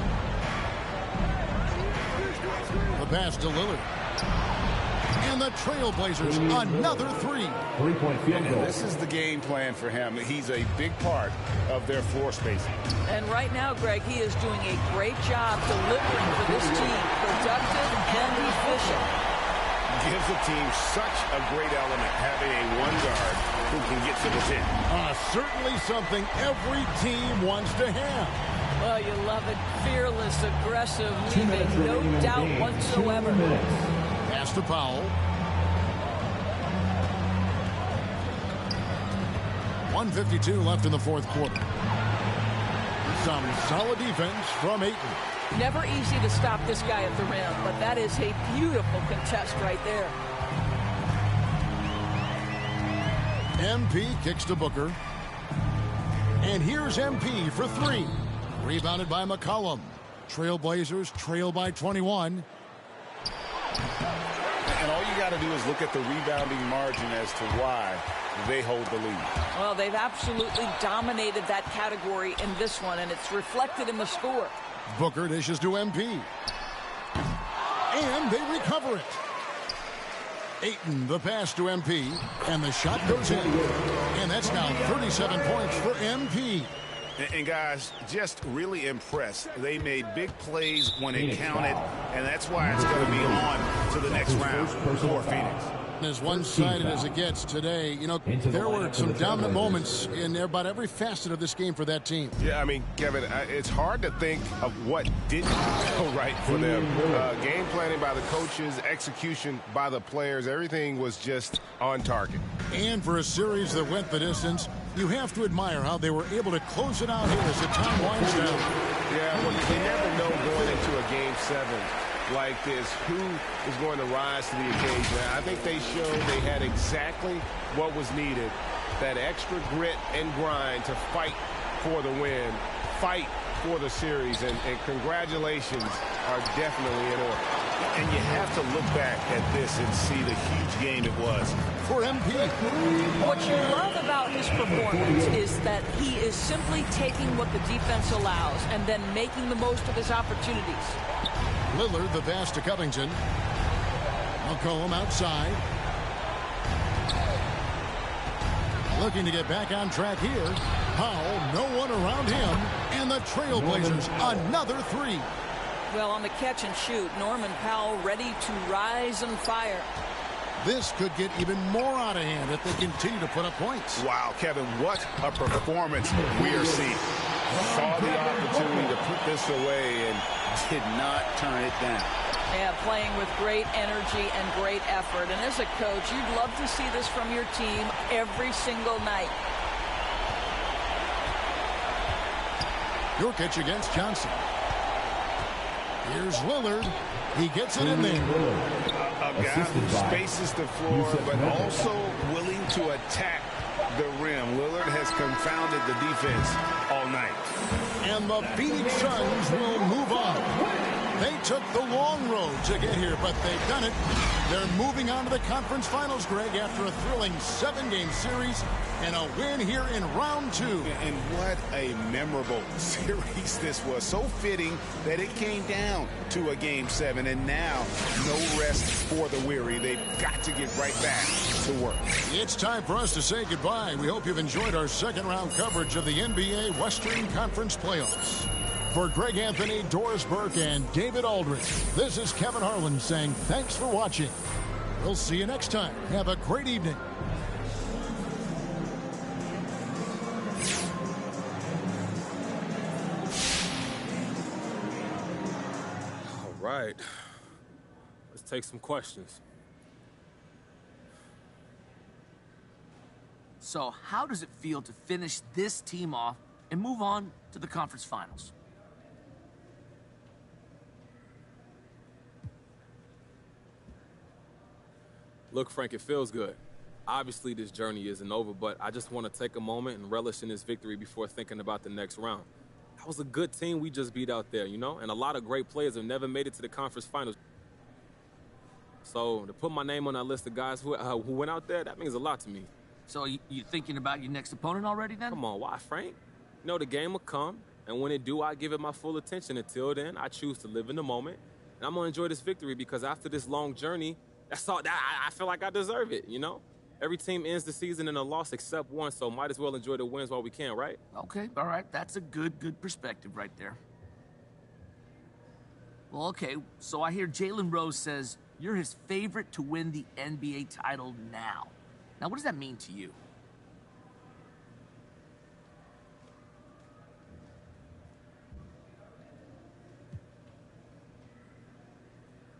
The pass to Lillard. And the Trailblazers, another 3. 3-point field goal. This is the game plan for him. He's a big part of their floor spacing. And right now, Greg, he is doing a great job delivering for this team. Productive and efficient. Gives the team such a great element, having a one guard who can get to the 10. Certainly something every team wants to have. Well, you love it. Fearless, aggressive, leaving no doubt whatsoever. Pass to Powell. 1:52 left in the fourth quarter. Some solid defense from Ayton. Never easy to stop this guy at the rim, but that is a beautiful contest right there. MP kicks to Booker. And here's MP for 3. Rebounded by McCollum. Trailblazers trail by 21. And all you got to do is look at the rebounding margin as to why they hold the lead. Well, they've absolutely dominated that category in this one, and it's reflected in the score. Booker dishes to MP. And they recover it. Ayton, the pass to MP. And the shot goes in. And that's now 37 points for MP. And guys, just really impressed. They made big plays when it counted, and that's why it's going to be on to the next round for Phoenix. As one-sided as it gets today, you know, there were some dominant moments in about every facet of this game for that team. Yeah, I mean, Kevin, it's hard to think of what didn't go right for them. Game planning by the coaches, execution by the players, everything was just on target. And for a series that went the distance, you have to admire how they were able to close it out here as the time winds down. Yeah, well, you never know going into a Game 7 like this who is going to rise to the occasion. I think they showed they had exactly what was needed, that extra grit and grind to fight for the win, fight for the series, and congratulations are definitely in order. And you have to look back at this and see the huge game it was for MP. What you love about his performance is that he is simply taking what the defense allows and then making the most of his opportunities. Lillard, the pass to Covington. McCollum outside. Looking to get back on track here. Powell, no one around him. And the Trailblazers, another 3. Well, on the catch and shoot, Norman Powell ready to rise and fire. This could get even more out of hand if they continue to put up points. Wow, Kevin, what a performance we are seeing. Saw the opportunity to put this away and did not turn it down. Yeah, playing with great energy and great effort. And as a coach, you'd love to see this from your team every single night. Jokic against Johnson. Here's Lillard. He gets it in there. A guy who spaces the floor, but also willing to attack the rim. Lillard has confounded the defense all night. And the Phoenix Suns will move on. They took the long road to get here, but they've done it. They're moving on to the conference finals, Greg, after a thrilling 7-game series and a win here in round 2. And what a memorable series this was. So fitting that it came down to a Game 7, and now no rest for the weary. They've got to get right back to work. It's time for us to say goodbye. We hope you've enjoyed our second-round coverage of the NBA Western Conference Playoffs. For Greg Anthony, Doris Burke, and David Aldridge, this is Kevin Harlan saying thanks for watching. We'll see you next time. Have a great evening. All right. Let's take some questions. So how does it feel to finish this team off and move on to the conference finals? Look, Frank, it feels good. Obviously, this journey isn't over, but I just want to take a moment and relish in this victory before thinking about the next round. That was a good team we just beat out there, you know? And a lot of great players have never made it to the conference finals. So to put my name on that list of guys who went out there, that means a lot to me. So you thinking about your next opponent already then? Come on, why, Frank? You know, the game will come, and when it do, I give it my full attention. Until then, I choose to live in the moment, and I'm going to enjoy this victory because after this long journey, that's all. I feel like I deserve it, you know? Every team ends the season in a loss except one, so might as well enjoy the wins while we can, right? Okay, all right. That's a good perspective right there. Well, okay, so I hear Jalen Rose says you're his favorite to win the NBA title now. Now, what does that mean to you?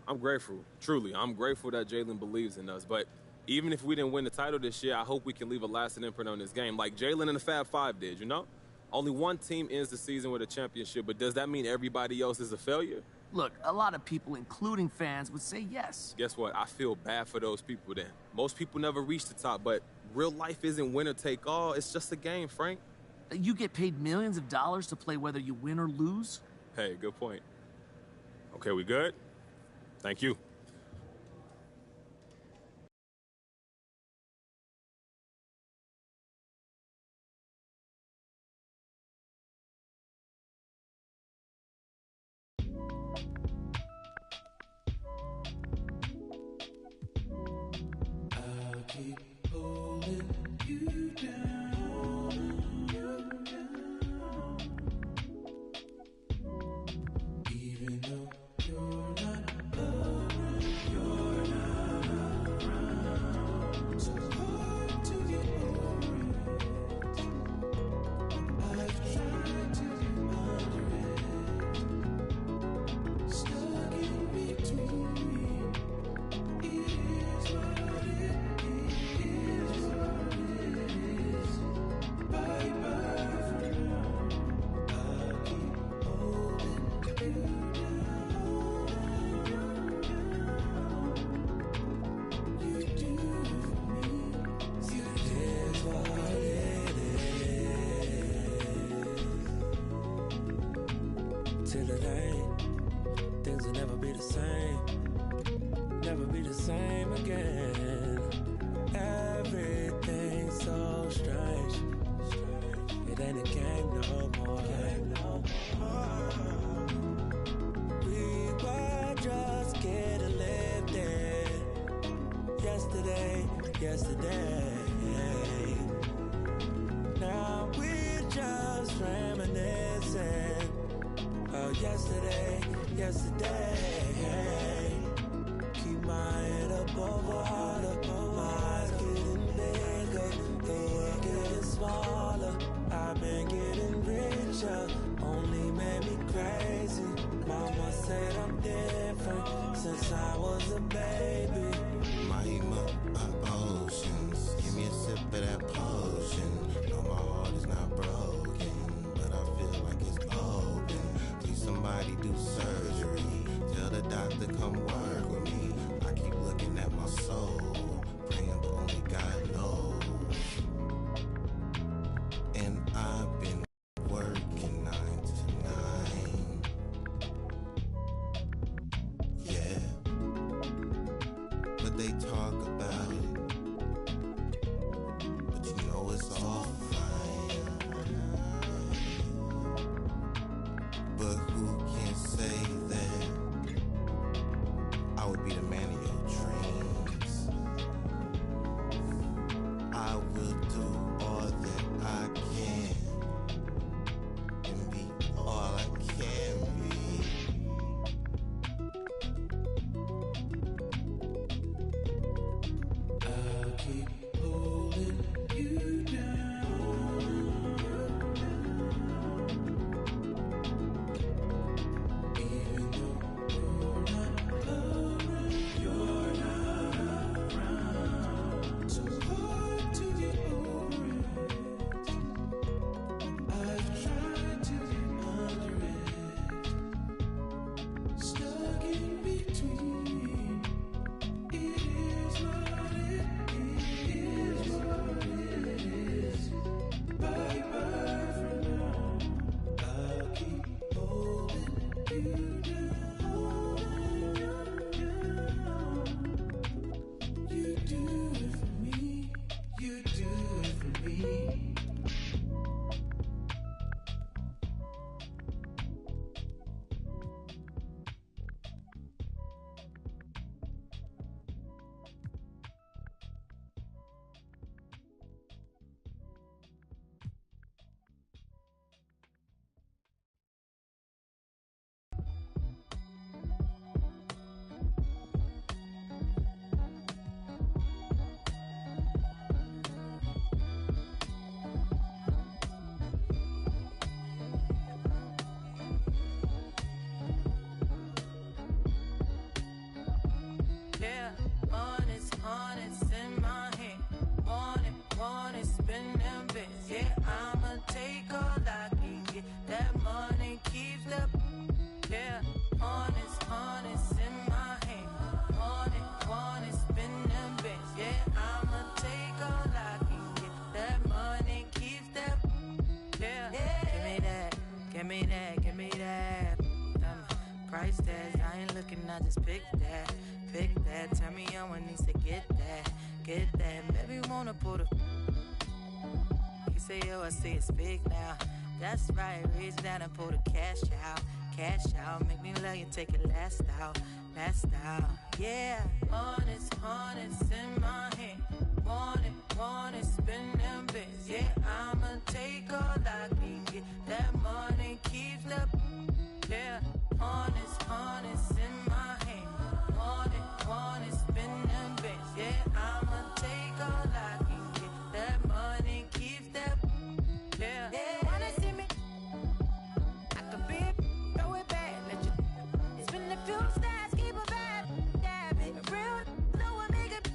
I'm grateful. Truly, I'm grateful that Jalen believes in us. But even if we didn't win the title this year, I hope we can leave a lasting imprint on this game, like Jalen and the Fab Five did, you know? Only one team ends the season with a championship, but does that mean everybody else is a failure? Look, a lot of people, including fans, would say yes. Guess what? I feel bad for those people then. Most people never reach the top, but real life isn't winner take all. It's just a game, Frank. You get paid millions of dollars to play whether you win or lose? Hey, good point. Okay, we good? Thank you. Till the night, things will never be the same. Never be the same again. Everything's so strange. It ain't a game no more. We were just getting lifted. Yesterday. Now we're just reminiscing. Oh, yesterday. Keep my head above water. My eyes getting bigger. The world getting smaller. I've been getting richer. Only made me crazy. Mama said I'm different since I was a baby. Mahima, oceans. Give me a sip of that potion. No, my heart is not broken, but I feel like it's open. Please, somebody do surgery. Tell the doctor come work with me. I keep looking at my soul, praying, but only God knows. And I've been working 9 to 9. Yeah, but they talk about it. But you me that, give me that. Price tags, I ain't looking, I just pick that. Pick that, turn me on when needs to get that. Get that, baby wanna put a. You say, yo, I see it's big now. That's right, reach down and pull the cash out. Cash out, make me love you, take it last out. Last out, yeah. Honest in my hand. Want it, spend them bits. Yeah, I'ma take all I can get. That money keeps the. Yeah, honest in my hand. Want it, spend them bits. Yeah, I'ma take all I can get. That money keeps that. Yeah, wanna see me? I could be a throw it back, let you spin a few stars, keep a vibe, dab it. Real, know what make it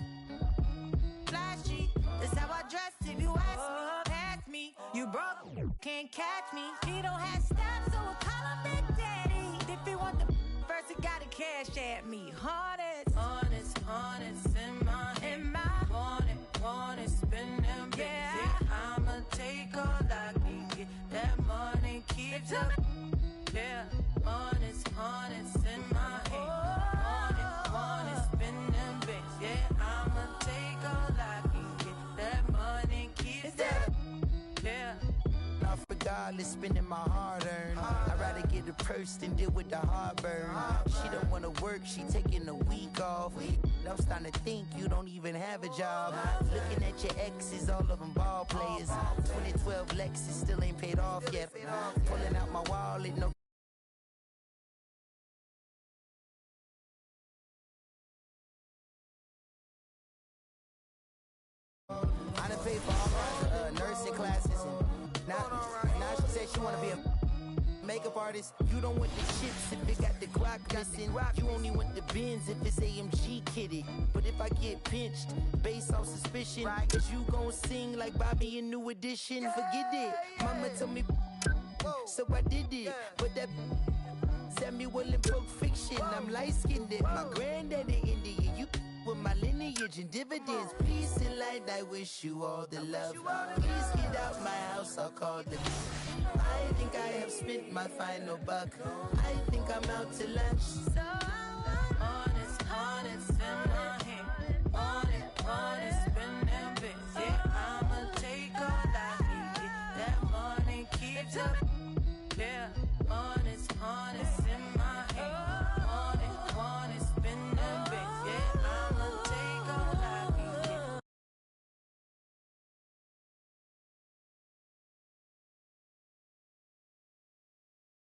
flashy. That's how I dress if you ask me. Pass me, you broke, can't catch me. He don't have stops, so I call him Big Daddy. If he want the first, he gotta cash at me. Honest in my hand. Want it, spend them bits. Yeah, I'ma take all I can get. That money keeps up. Yeah, honest in my hand. Want it, spend them bits. Yeah, I'ma take all I can get. That money keeps up. Yeah. Not regardless, spending my hard-earned. I'd rather get a purse than deal with the heartburn. She don't wanna work, she taking a week off. I'm starting to think you don't even have a job. Looking at your exes, all of them ball players. 2012 Lexus still ain't paid off yet. Pulling out my wallet, no. I done paid for all my nursing classes, and now she said she wanna be a makeup artist. You don't want the chips if it got the clock missing. You only want the bins if it's AMG kitty. But if I get pinched based on suspicion, is you gon' sing like Bobby in New Edition? Forget it. Mama told me, so I did it. But that Samuel in Pulp Fiction, I'm light-skinned. My granddaddy Indian, you with my lineage and dividends. Peace and light, I wish you all the love. Please get out my house, I'll call the. I think I have spent my final buck. I think I'm out to lunch. So honest in my hand. Want it, spend them bits. Yeah, I'ma take all I can get. That money keeps up.